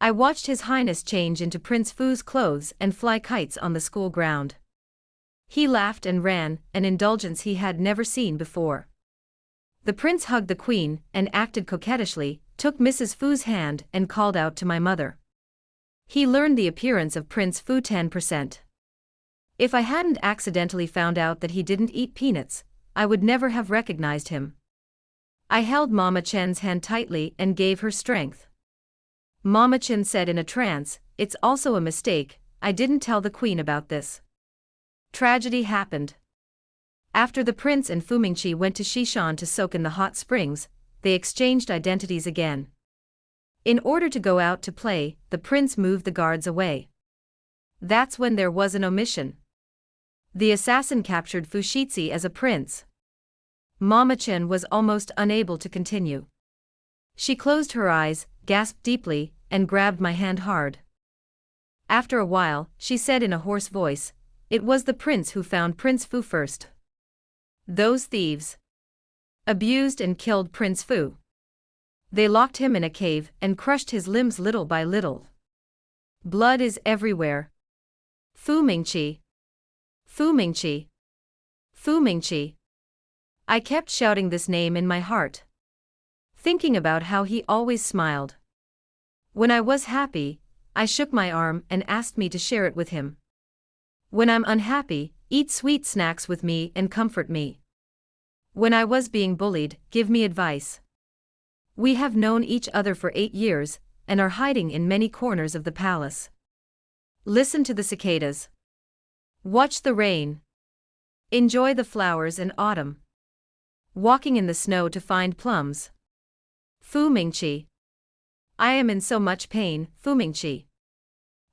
I watched His Highness change into Prince Fu's clothes and fly kites on the school ground. He laughed and ran, an indulgence he had never seen before. The prince hugged the queen and acted coquettishly, took Mrs. Fu's hand and called out to my mother. He learned the appearance of Prince Fu 10%. If I hadn't accidentally found out that he didn't eat peanuts, I would never have recognized him. I held Mama Chen's hand tightly and gave her strength. Mama Chen said in a trance, "It's also a mistake, I didn't tell the queen about this." Tragedy happened. After the prince and Fu Mingqi went to Xishan to soak in the hot springs, they exchanged identities again. In order to go out to play, the prince moved the guards away. That's when there was an omission. The assassin captured Fu Shizhi as a prince. Mama Chen was almost unable to continue. She closed her eyes, gasped deeply, and grabbed my hand hard. After a while, she said in a hoarse voice, "It was the prince who found Prince Fu first. Those thieves abused and killed Prince Fu. They locked him in a cave and crushed his limbs little by little. Blood is everywhere. Fu Mingqi. Fu Mingqi. Fu Mingqi." I kept shouting this name in my heart, thinking about how he always smiled. When I was happy, I shook my arm and asked me to share it with him. When I'm unhappy, eat sweet snacks with me and comfort me. When I was being bullied, give me advice. We have known each other for 8 years, and are hiding in many corners of the palace. Listen to the cicadas. Watch the rain. Enjoy the flowers in autumn. Walking in the snow to find plums. Fu Mingqi. I am in so much pain, Fu Mingqi.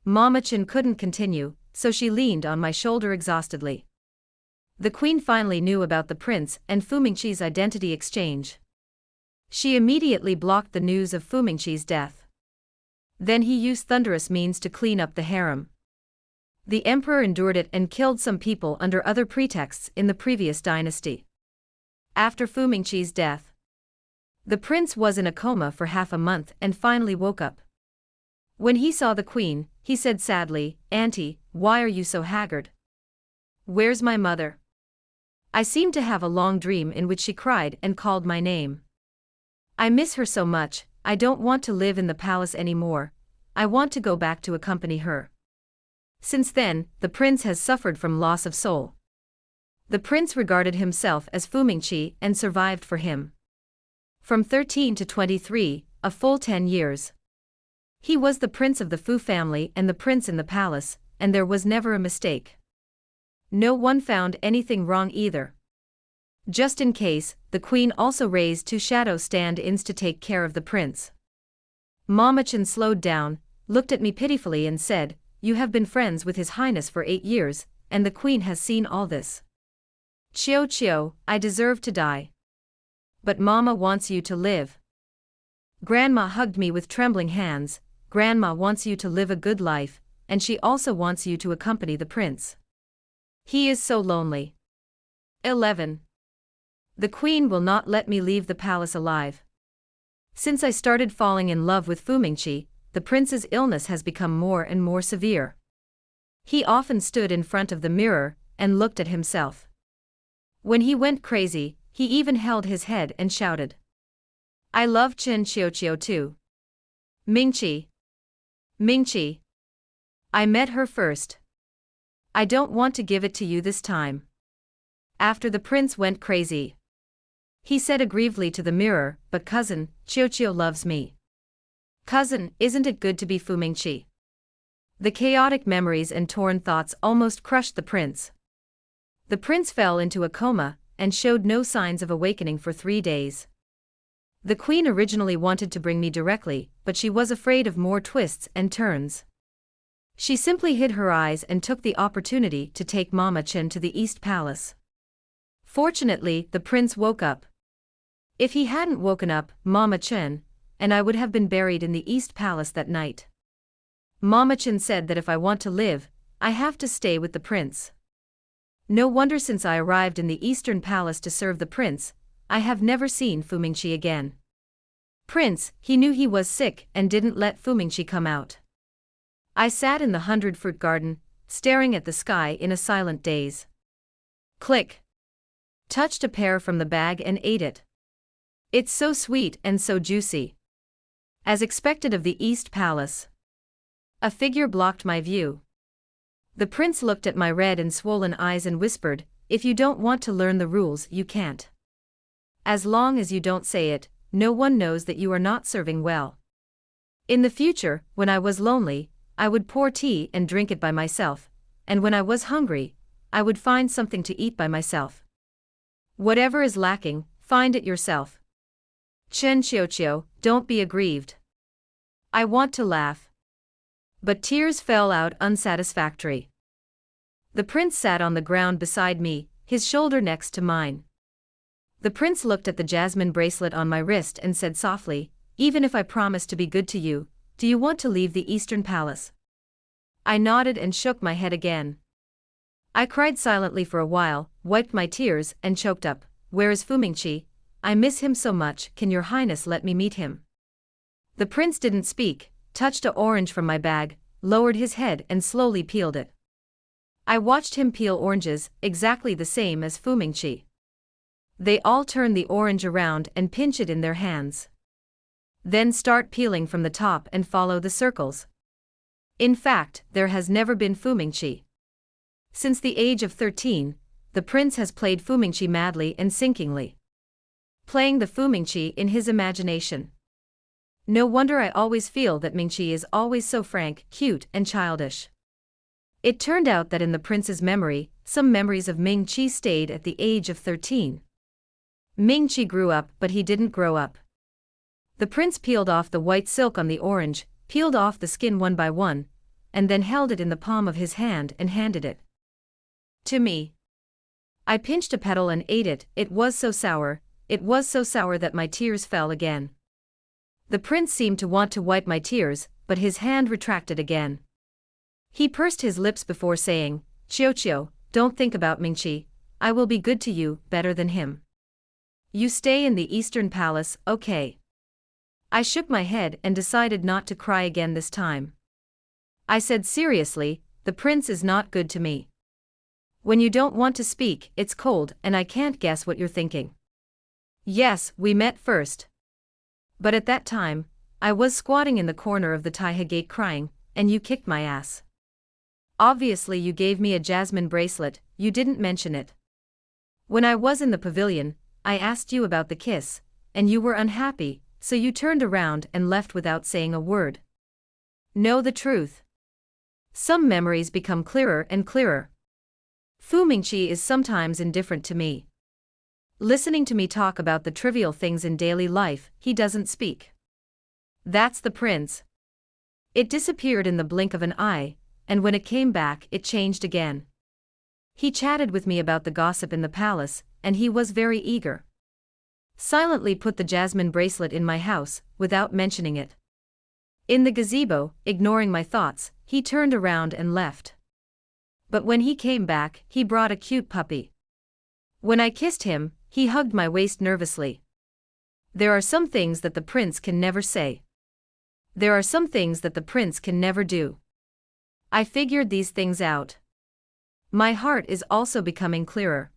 Mama Chen couldn't continue, so she leaned on my shoulder exhaustedly. The queen finally knew about the prince and Fu Mingqi's identity exchange. She immediately blocked the news of Fu Mingqi's death. Then he used thunderous means to clean up the harem. The emperor endured it and killed some people under other pretexts in the previous dynasty. After Fu Mingqi's death, the prince was in a coma for half a month and finally woke up. When he saw the queen, he said sadly, "Auntie, why are you so haggard? Where's my mother?" I seemed to have a long dream in which she cried and called my name. I miss her so much. I don't want to live in the palace anymore. I want to go back to accompany her. Since then, the prince has suffered from loss of soul. The prince regarded himself as Fu Mingqi and survived for him. From 13 to 23, a full 10 years. He was the prince of the Fu family and the prince in the palace, and there was never a mistake. No one found anything wrong either. Just in case, the queen also raised 2 shadow stand-ins to take care of the prince. Mama Chen slowed down, looked at me pitifully and said, "You have been friends with His Highness for 8 years, and the queen has seen all this. Chiu, I deserve to die. But Mama wants you to live." Grandma hugged me with trembling hands. Grandma wants you to live a good life, and she also wants you to accompany the prince. He is so lonely. 11. The queen will not let me leave the palace alive. Since I started falling in love with Fu Mingqi, the prince's illness has become more and more severe. He often stood in front of the mirror and looked at himself. When he went crazy, he even held his head and shouted, "I love Chen Xiaoqiu too. Mingqi. Mingqi. I met her first. I don't want to give it to you this time." After the prince went crazy, he said aggrievedly to the mirror, "But cousin, Xiaoqiu loves me. Cousin, isn't it good to be Fu Mingqi?" The chaotic memories and torn thoughts almost crushed the prince. The prince fell into a coma and showed no signs of awakening for 3 days. The queen originally wanted to bring me directly, but she was afraid of more twists and turns. She simply hid her eyes and took the opportunity to take Mama Chen to the East Palace. Fortunately, the prince woke up. If he hadn't woken up, Mama Chen and I would have been buried in the East Palace that night. Mama Chen said that if I want to live, I have to stay with the prince. No wonder since I arrived in the Eastern Palace to serve the prince, I have never seen Fu Mingqi again. Prince, he knew he was sick and didn't let Fu Mingqi come out. I sat in the 100-fruit garden, staring at the sky in a silent daze. Click. Touched a pear from the bag and ate it. It's so sweet and so juicy. As expected of the East Palace, a figure blocked my view. The prince looked at my red and swollen eyes and whispered, "If you don't want to learn the rules, you can't. As long as you don't say it, no one knows that you are not serving well." In the future, when I was lonely, I would pour tea and drink it by myself, and when I was hungry, I would find something to eat by myself. Whatever is lacking, find it yourself. Chen Xiaoqiu, don't be aggrieved. I want to laugh. But tears fell out unsatisfactory. The prince sat on the ground beside me, his shoulder next to mine. The prince looked at the jasmine bracelet on my wrist and said softly, "Even if I promise to be good to you, do you want to leave the Eastern Palace?" I nodded and shook my head again. I cried silently for a while, wiped my tears, and choked up, "Where is Fu Mingqi? I miss him so much, can your highness let me meet him?" The prince didn't speak, touched an orange from my bag, lowered his head and slowly peeled it. I watched him peel oranges, exactly the same as Fu Mingqi. They all turn the orange around and pinch it in their hands. Then start peeling from the top and follow the circles. In fact, there has never been Fu Mingqi. Since the age of 13, the prince has played Fu Mingqi madly and sinkingly. Playing the Fu Mingqi in his imagination. No wonder I always feel that Mingqi is always so frank, cute, and childish. It turned out that in the prince's memory, some memories of Mingqi stayed at the age of 13. Mingqi grew up, but he didn't grow up. The prince peeled off the white silk on the orange, peeled off the skin one by one, and then held it in the palm of his hand and handed it to me. I pinched a petal and ate it. It was so sour that my tears fell again. The prince seemed to want to wipe my tears, but his hand retracted again. He pursed his lips before saying, "Xiaoqiu, don't think about Mingqi. I will be good to you, better than him. You stay in the Eastern Palace, okay?" I shook my head and decided not to cry again this time. I said seriously, "The prince is not good to me. When you don't want to speak, it's cold and I can't guess what you're thinking. Yes, we met first. But at that time, I was squatting in the corner of the Taihe gate crying, and you kicked my ass. Obviously you gave me a jasmine bracelet, you didn't mention it. When I was in the pavilion, I asked you about the kiss, and you were unhappy, so you turned around and left without saying a word. Know the truth. Some memories become clearer and clearer. Fu Mingqi is sometimes indifferent to me. Listening to me talk about the trivial things in daily life, he doesn't speak. That's the prince. It disappeared in the blink of an eye, and when it came back, it changed again. He chatted with me about the gossip in the palace, and he was very eager. Silently put the jasmine bracelet in my house, without mentioning it. In the gazebo, ignoring my thoughts, he turned around and left. But when he came back, he brought a cute puppy. When I kissed him, he hugged my waist nervously. There are some things that the prince can never say. There are some things that the prince can never do. I figured these things out. My heart is also becoming clearer.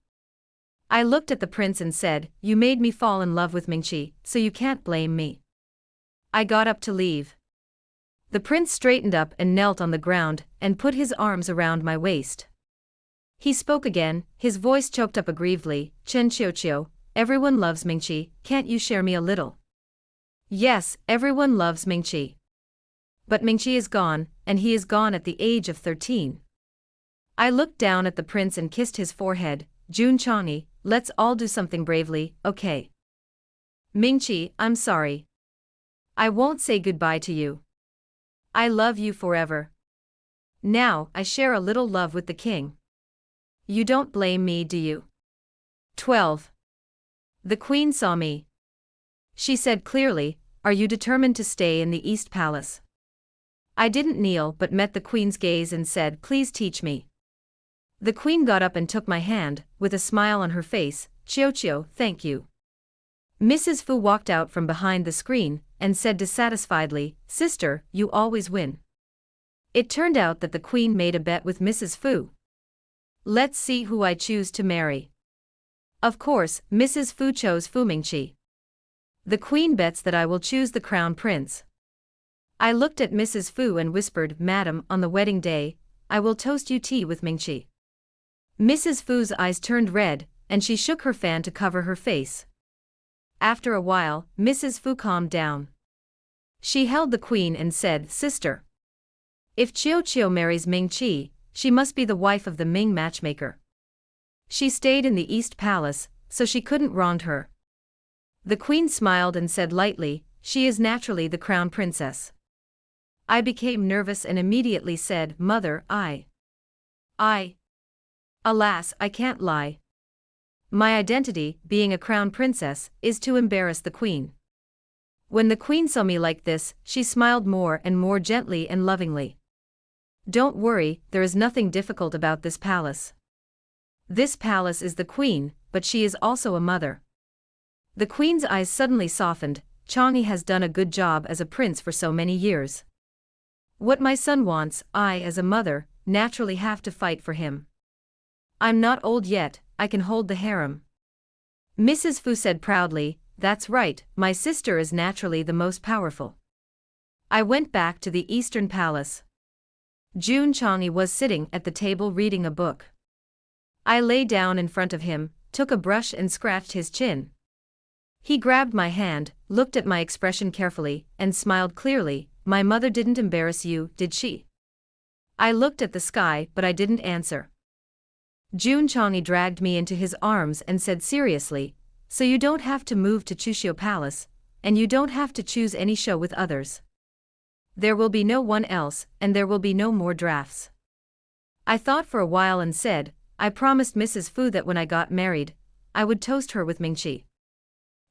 I looked at the prince and said, "You made me fall in love with Mingqi, so you can't blame me." I got up to leave. The prince straightened up and knelt on the ground and put his arms around my waist. He spoke again, his voice choked up aggrievedly, "Chen Qiuqiu, everyone loves Mingqi, can't you share me a little?" Yes, everyone loves Mingqi. But Mingqi is gone, and he is gone at the age of 13. I looked down at the prince and kissed his forehead. "Jun Chang'e, let's all do something bravely, okay? Mingqi, I'm sorry. I won't say goodbye to you. I love you forever. Now, I share a little love with the king. You don't blame me, do you?" 12. The queen saw me. She said clearly, "Are you determined to stay in the East Palace?" I didn't kneel but met the queen's gaze and said, "Please teach me." The queen got up and took my hand, with a smile on her face. "Qiuqiu, thank you." Mrs. Fu walked out from behind the screen and said dissatisfiedly, "Sister, you always win." It turned out that the queen made a bet with Mrs. Fu. Let's see who I choose to marry. Of course, Mrs. Fu chose Fu Mingqi. The queen bets that I will choose the crown prince. I looked at Mrs. Fu and whispered, "Madam, on the wedding day, I will toast you tea with Mingqi." Mrs. Fu's eyes turned red, and she shook her fan to cover her face. After a while, Mrs. Fu calmed down. She held the queen and said, "Sister, if Qiuqiu marries Mingqi, she must be the wife of the Ming matchmaker. She stayed in the East Palace, so she couldn't wrong her." The queen smiled and said lightly, "She is naturally the crown princess." I became nervous and immediately said, "Mother, Alas, I can't lie. My identity, being a crown princess, is to embarrass the queen." When the queen saw me like this, she smiled more and more gently and lovingly. "Don't worry, there is nothing difficult about this palace. This palace is the queen, but she is also a mother." The queen's eyes suddenly softened. "Chang'e has done a good job as a prince for so many years. What my son wants, I as a mother, naturally have to fight for him. I'm not old yet, I can hold the harem." Mrs. Fu said proudly, "That's right, my sister is naturally the most powerful." I went back to the Eastern Palace. Jun Chang'e was sitting at the table reading a book. I lay down in front of him, took a brush and scratched his chin. He grabbed my hand, looked at my expression carefully, and smiled clearly. "My mother didn't embarrass you, did she?" I looked at the sky but I didn't answer. Jun Chang'e dragged me into his arms and said seriously, "So you don't have to move to Chuxiu Palace, and you don't have to choose any show with others. There will be no one else, and there will be no more drafts." I thought for a while and said, "I promised Mrs. Fu that when I got married, I would toast her with Mingqi."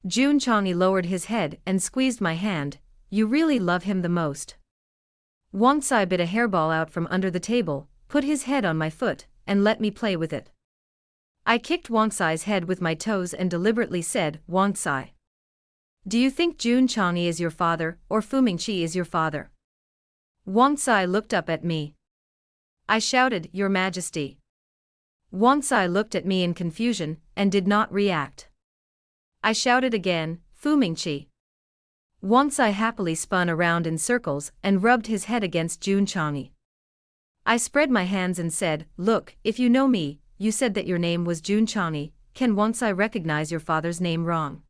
Jun Chang'e lowered his head and squeezed my hand. "You really love him the most." Wang Sai bit a hairball out from under the table, put his head on my foot, and let me play with it. I kicked Wang Sai's head with my toes and deliberately said, "Wang Sai, do you think Jun Chang'e is your father, or Fu Mingqi is your father?" Wang Sai looked up at me. I shouted, "Your Majesty." Wang Sai looked at me in confusion, and did not react. I shouted again, "Fu Mingqi." Wang Sai happily spun around in circles and rubbed his head against Jun Chang'e. I spread my hands and said, "Look, if you know me, you said that your name was Jun Chang'e, can Wang Sai recognize your father's name wrong?"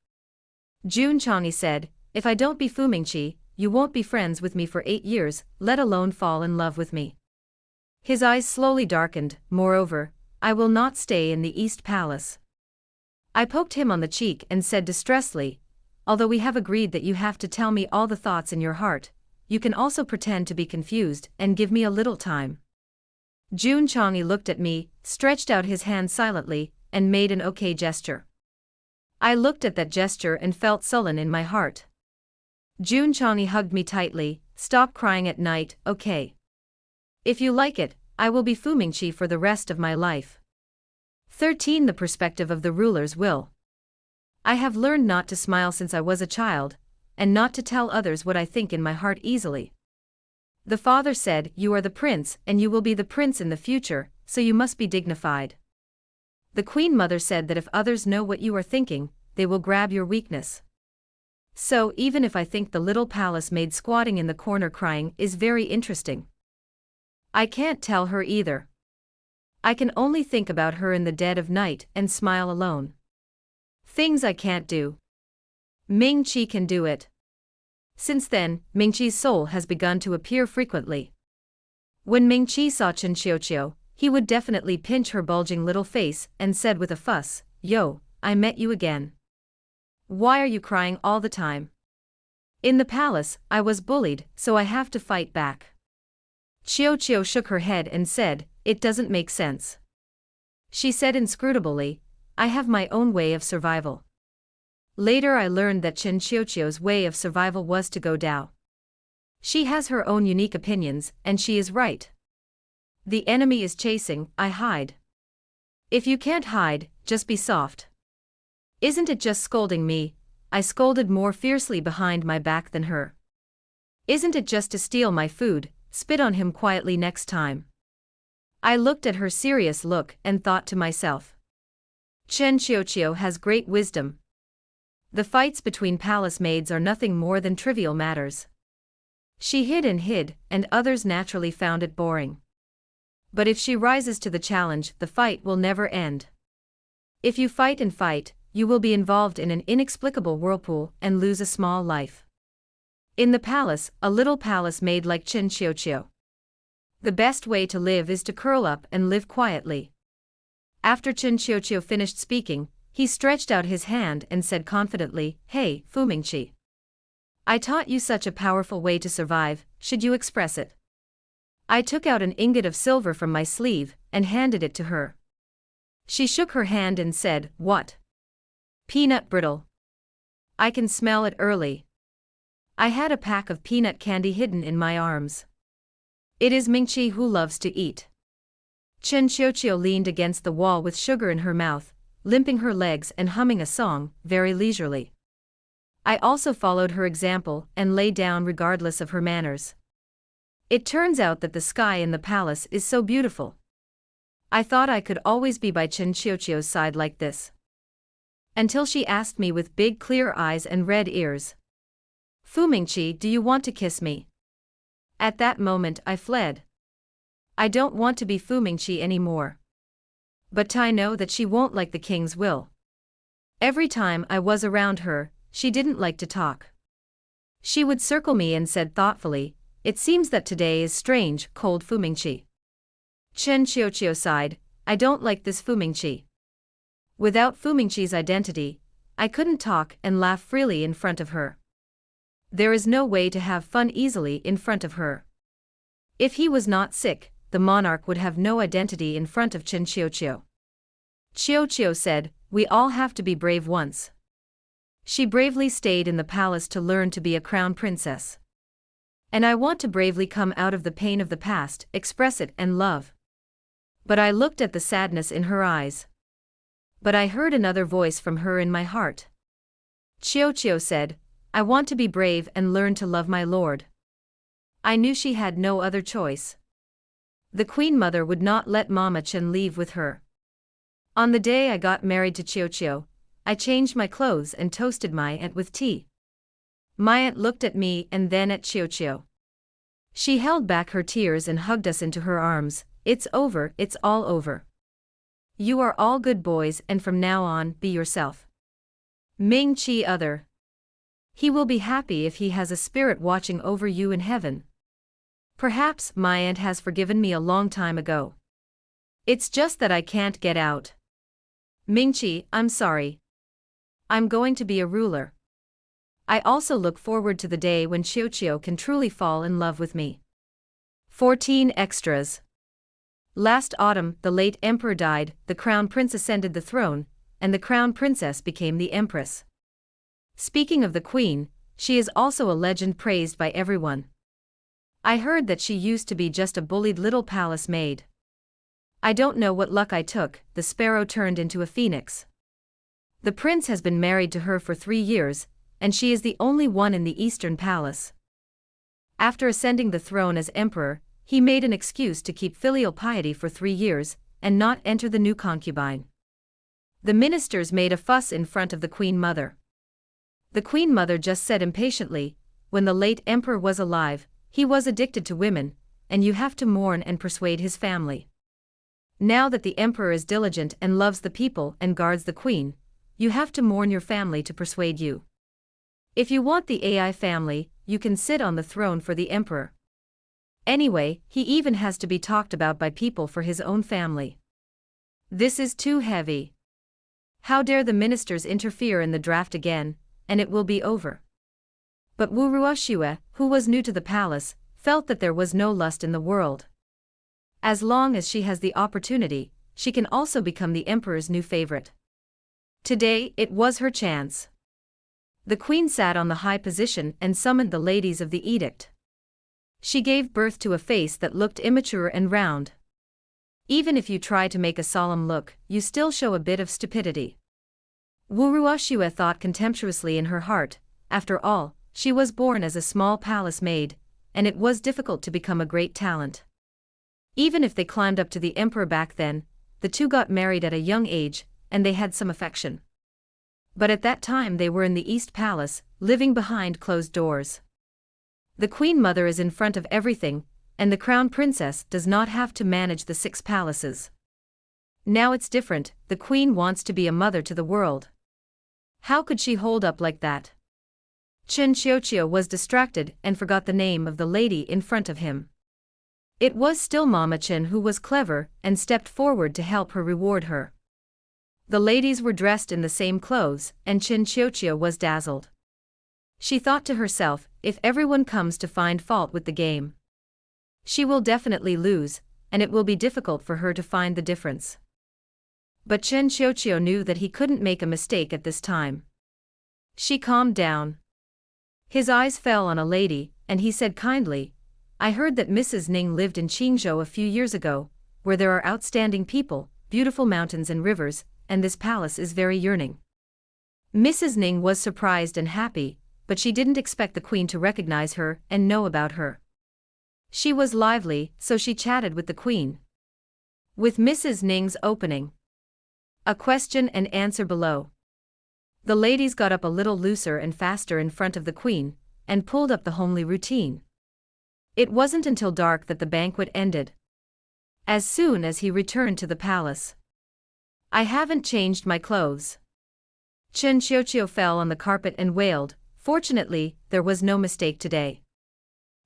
Jun Chang'e said, "If I don't be Fu Mingqi, you won't be friends with me for 8 years, let alone fall in love with me." His eyes slowly darkened. "Moreover, I will not stay in the East Palace." I poked him on the cheek and said distressedly, "Although we have agreed that you have to tell me all the thoughts in your heart, you can also pretend to be confused and give me a little time." Jun Chang'e looked at me, stretched out his hand silently, and made an okay gesture. I looked at that gesture and felt sullen in my heart. Jun Chang'e hugged me tightly. "Stop crying at night, okay? If you like it, I will be Fu Mingqi for the rest of my life." 13. The perspective of the ruler's will. I have learned not to smile since I was a child, and not to tell others what I think in my heart easily. The father said, "You are the prince, and you will be the prince in the future, so you must be dignified." The queen mother said that if others know what you are thinking, they will grab your weakness. So, even if I think the little palace maid squatting in the corner crying is very interesting, I can't tell her either. I can only think about her in the dead of night and smile alone. Things I can't do. Ming-Chi can do it. Since then, Ming-Chi's soul has begun to appear frequently. When Ming-Chi saw Chen Xiuqiu, he would definitely pinch her bulging little face and said with a fuss, "Yo, I met you again. Why are you crying all the time?" In the palace, I was bullied, so I have to fight back. Xiuqiu shook her head and said, "It doesn't make sense." She said inscrutably, "I have my own way of survival." Later I learned that Chen Xiuqiu's way of survival was to go Dao. She has her own unique opinions, and she is right. The enemy is chasing, I hide. If you can't hide, just be soft. Isn't it just scolding me? I scolded more fiercely behind my back than her. Isn't it just to steal my food? Spit on him quietly next time. I looked at her serious look and thought to myself, Chen Xiuqiu has great wisdom. The fights between palace maids are nothing more than trivial matters. She hid, and others naturally found it boring. But if she rises to the challenge, the fight will never end. If you fight and fight, you will be involved in an inexplicable whirlpool and lose a small life. In the palace, a little palace maid like Chen Xiuqiu. The best way to live is to curl up and live quietly. After Chen Xiuqiu finished speaking, he stretched out his hand and said confidently, "Hey, Fu Mingqi. I taught you such a powerful way to survive, should you express it?" I took out an ingot of silver from my sleeve and handed it to her. She shook her hand and said, "What? Peanut brittle. I can smell it early." I had a pack of peanut candy hidden in my arms. It is Mingqi who loves to eat. Chen Xiuqiu leaned against the wall with sugar in her mouth, limping her legs and humming a song, very leisurely. I also followed her example and lay down regardless of her manners. It turns out that the sky in the palace is so beautiful. I thought I could always be by Chen Xiuqiu's side like this. Until she asked me with big clear eyes and red ears, "Fu Mingqi, do you want to kiss me?" At that moment I fled. I don't want to be Fu Mingqi anymore. But I know that she won't like the king's will. Every time I was around her, she didn't like to talk. She would circle me and said thoughtfully, "It seems that today is strange, cold Fu Mingqi." Chen Xiuqiu sighed, "I don't like this Fu Mingqi." Without Fu Mingqi's identity, I couldn't talk and laugh freely in front of her. There is no way to have fun easily in front of her. If he was not sick, the monarch would have no identity in front of Chen Xiuqiu. Xiuqiu said, "We all have to be brave once." She bravely stayed in the palace to learn to be a crown princess. And I want to bravely come out of the pain of the past, express it and love. But I looked at the sadness in her eyes. But I heard another voice from her in my heart. Xiuqiu said, "I want to be brave and learn to love my lord." I knew she had no other choice. The queen mother would not let Mama Chen leave with her. On the day I got married to Xiuqiu, I changed my clothes and toasted my aunt with tea. My aunt looked at me and then at Xiuqiu. She held back her tears and hugged us into her arms. "It's over, it's all over. You are all good boys and from now on, be yourself. Ming-Chi other. He will be happy if he has a spirit watching over you in heaven. Perhaps my aunt has forgiven me a long time ago. It's just that I can't get out. Ming-Chi, I'm sorry. I'm going to be a ruler." I also look forward to the day when Xiuqiu can truly fall in love with me. 14 extras. Last autumn, the late emperor died, the crown prince ascended the throne, and the crown princess became the empress. Speaking of the queen, she is also a legend praised by everyone. I heard that she used to be just a bullied little palace maid. I don't know what luck I took, the sparrow turned into a phoenix. The prince has been married to her for 3 years, and she is the only one in the Eastern Palace. After ascending the throne as emperor, he made an excuse to keep filial piety for 3 years, and not enter the new concubine. The ministers made a fuss in front of the Queen Mother. The Queen Mother just said impatiently, "When the late emperor was alive, he was addicted to women, and you have to mourn and persuade his family. Now that the emperor is diligent and loves the people and guards the queen, you have to mourn your family to persuade you. If you want the AI family, you can sit on the throne for the emperor. Anyway, he even has to be talked about by people for his own family. This is too heavy. How dare the ministers interfere in the draft again, and it will be over." But Wu Ruoxue, who was new to the palace, felt that there was no lust in the world. As long as she has the opportunity, she can also become the emperor's new favorite. Today, it was her chance. The queen sat on the high position and summoned the ladies of the edict. She gave birth to a face that looked immature and round. Even if you try to make a solemn look, you still show a bit of stupidity. Wu Ruoxue thought contemptuously in her heart, after all, she was born as a small palace maid, and it was difficult to become a great talent. Even if they climbed up to the emperor back then, the two got married at a young age, and they had some affection. But at that time they were in the East Palace, living behind closed doors. The Queen Mother is in front of everything, and the Crown Princess does not have to manage the 6 palaces. Now it's different, the Queen wants to be a mother to the world. How could she hold up like that? Chen Xiuqiu was distracted and forgot the name of the lady in front of him. It was still Mama Chen who was clever and stepped forward to help her reward her. The ladies were dressed in the same clothes, and Chen Xiuqiu was dazzled. She thought to herself, if everyone comes to find fault with the game, she will definitely lose, and it will be difficult for her to find the difference. But Chen Xiuqiu knew that he couldn't make a mistake at this time. She calmed down. His eyes fell on a lady, and he said kindly, "I heard that Mrs. Ning lived in Qingzhou a few years ago, where there are outstanding people, beautiful mountains and rivers, and this palace is very yearning." Mrs. Ning was surprised and happy, but she didn't expect the queen to recognize her and know about her. She was lively, so she chatted with the queen. With Mrs. Ning's opening a question and answer below. The ladies got up a little looser and faster in front of the queen, and pulled up the homely routine. It wasn't until dark that the banquet ended. As soon as he returned to the palace, "I haven't changed my clothes." Chen Xiuqiu fell on the carpet and wailed, "Fortunately, there was no mistake today."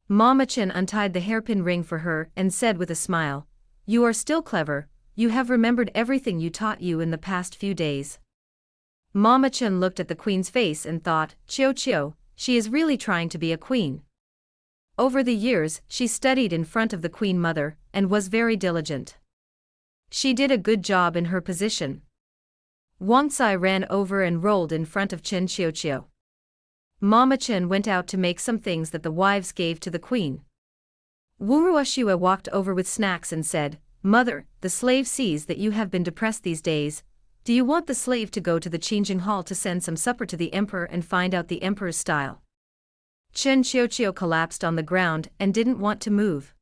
Mama Chen untied the hairpin ring for her and said with a smile, "You are still clever, you have remembered everything you taught you in the past few days." Mama Chen looked at the queen's face and thought, Xiuqiu, she is really trying to be a queen. Over the years, she studied in front of the Queen Mother, and was very diligent. She did a good job in her position. Wang Cai ran over and rolled in front of Chen Xiuqiu. Mama Chen went out to make some things that the wives gave to the queen. Wu Ruoxue walked over with snacks and said, "Mother, the slave sees that you have been depressed these days. Do you want the slave to go to the Qingjing Hall to send some supper to the emperor and find out the emperor's style?" Chen Xiuqiu collapsed on the ground and didn't want to move.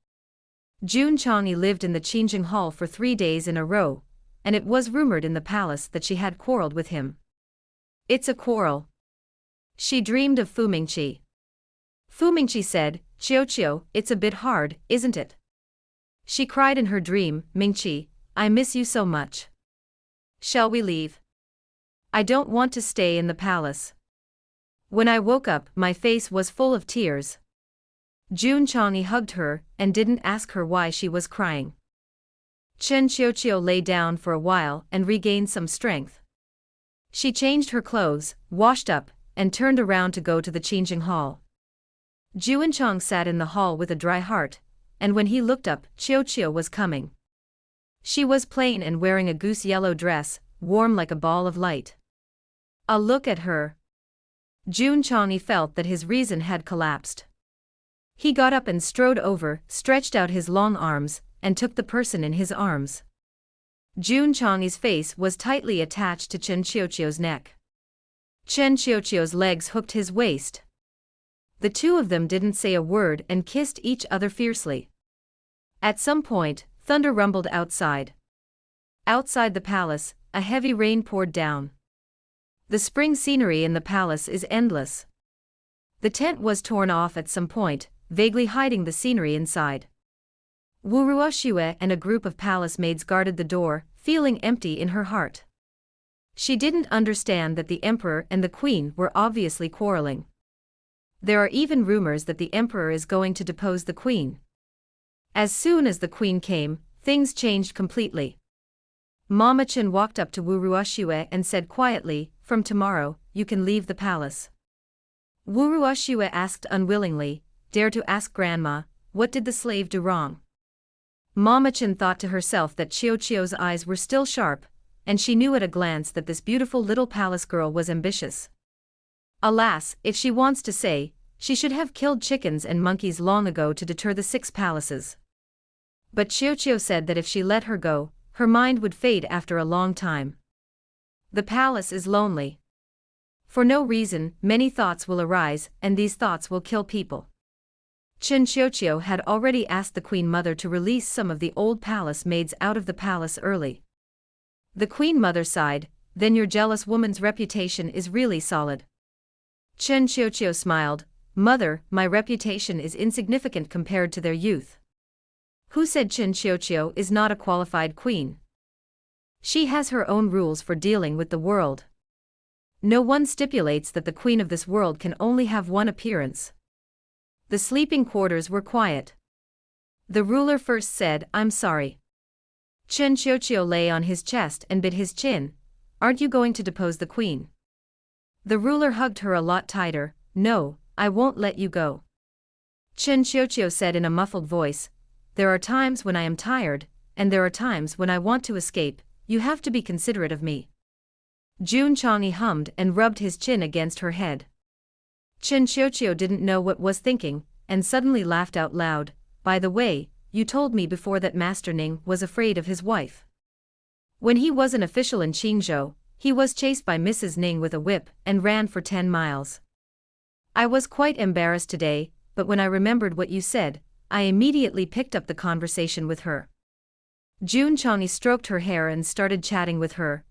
Jun Chang'e lived in the Qingjing Hall for 3 days in a row, and it was rumored in the palace that she had quarreled with him. "It's a quarrel." She dreamed of Fu Mingqi. Fu Mingqi said, "Xiuqiu, it's a bit hard, isn't it?" She cried in her dream, "Mingqi, I miss you so much. Shall we leave? I don't want to stay in the palace." When I woke up, my face was full of tears. Jun Chang'e hugged her and didn't ask her why she was crying. Chen Xiuqiu lay down for a while and regained some strength. She changed her clothes, washed up, and turned around to go to the Qingjing Hall. Juanchang sat in the hall with a dry heart, and when he looked up, Xiuqiu was coming. She was plain and wearing a goose yellow dress, warm like a ball of light. A look at her. Jun Chang'e felt that his reason had collapsed. He got up and strode over, stretched out his long arms, and took the person in his arms. Jun Chang'e's face was tightly attached to Chen Xiuqiu's neck. Chen Xiuqiu's legs hooked his waist. The two of them didn't say a word and kissed each other fiercely. At some point, thunder rumbled outside. Outside the palace, a heavy rain poured down. The spring scenery in the palace is endless. The tent was torn off at some point, vaguely hiding the scenery inside. Wu Ruoxue and a group of palace maids guarded the door, feeling empty in her heart. She didn't understand that the emperor and the queen were obviously quarreling. There are even rumors that the emperor is going to depose the queen. As soon as the queen came, things changed completely. Mama Chen walked up to Wu Ruoxue and said quietly, "From tomorrow, you can leave the palace." Wu Ruoxue asked unwillingly, "Dare to ask grandma, what did the slave do wrong?" Mama Chen thought to herself that Qiuqiu's eyes were still sharp, and she knew at a glance that this beautiful little palace girl was ambitious. Alas, if she wants to say, she should have killed chickens and monkeys long ago to deter the 6 palaces. But Qiuqiu said that if she let her go, her mind would fade after a long time. The palace is lonely. For no reason, many thoughts will arise, and these thoughts will kill people. Chen Qiuqiu had already asked the queen mother to release some of the old palace maids out of the palace early. The queen mother sighed, "Then your jealous woman's reputation is really solid." Chen Qiuqiu smiled, "Mother, my reputation is insignificant compared to their youth." Who said Chen Qiuqiu is not a qualified queen? She has her own rules for dealing with the world. No one stipulates that the queen of this world can only have one appearance. The sleeping quarters were quiet. The ruler first said, "I'm sorry." Chen Qiuqiu lay on his chest and bit his chin. "Aren't you going to depose the queen?" The ruler hugged her a lot tighter. "No, I won't let you go." Chen Qiuqiu said in a muffled voice, "There are times when I am tired, and there are times when I want to escape. You have to be considerate of me." Jun Chang'e hummed and rubbed his chin against her head. Chen Qiuqiu didn't know what was thinking, and suddenly laughed out loud. "By the way, you told me before that Master Ning was afraid of his wife. When he was an official in Qingzhou, he was chased by Mrs. Ning with a whip and ran for 10 miles. I was quite embarrassed today, but when I remembered what you said, I immediately picked up the conversation with her." Jun Chang'e stroked her hair and started chatting with her.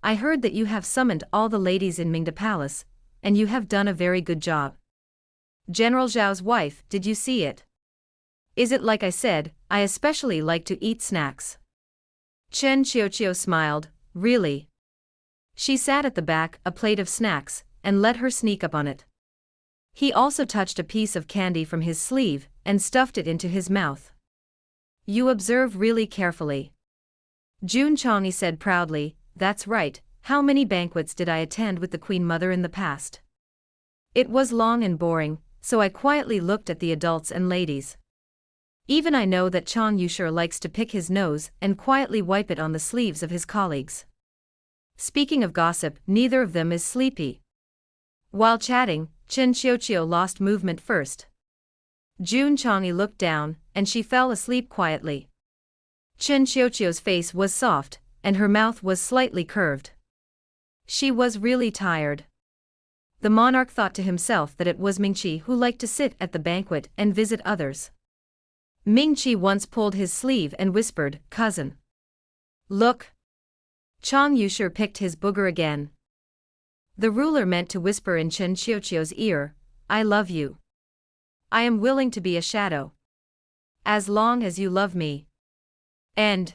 "I heard that you have summoned all the ladies in Mingda Palace, and you have done a very good job. General Zhao's wife, did you see it? Is it like I said? I especially like to eat snacks." Chen Qiuqiu smiled, "Really?" She sat at the back, a plate of snacks, and let her sneak up on it. He also touched a piece of candy from his sleeve and stuffed it into his mouth. "You observe really carefully." Jun Chang'e said proudly, "That's right. How many banquets did I attend with the Queen Mother in the past? It was long and boring, so I quietly looked at the adults and ladies. Even I know that Chang Yushir likes to pick his nose and quietly wipe it on the sleeves of his colleagues. Speaking of gossip, neither of them is sleepy." While chatting, Chen Qiuqiu lost movement first. Jun Chang'e looked down, and she fell asleep quietly. Chen Qiuqiu's face was soft, and her mouth was slightly curved. She was really tired. The monarch thought to himself that it was Mingqi who liked to sit at the banquet and visit others. Mingqi once pulled his sleeve and whispered, "Cousin. Look." Chang Yushir picked his booger again. The ruler meant to whisper in Chen Qiuqiu's ear, "I love you. I am willing to be a shadow. As long as you love me." End.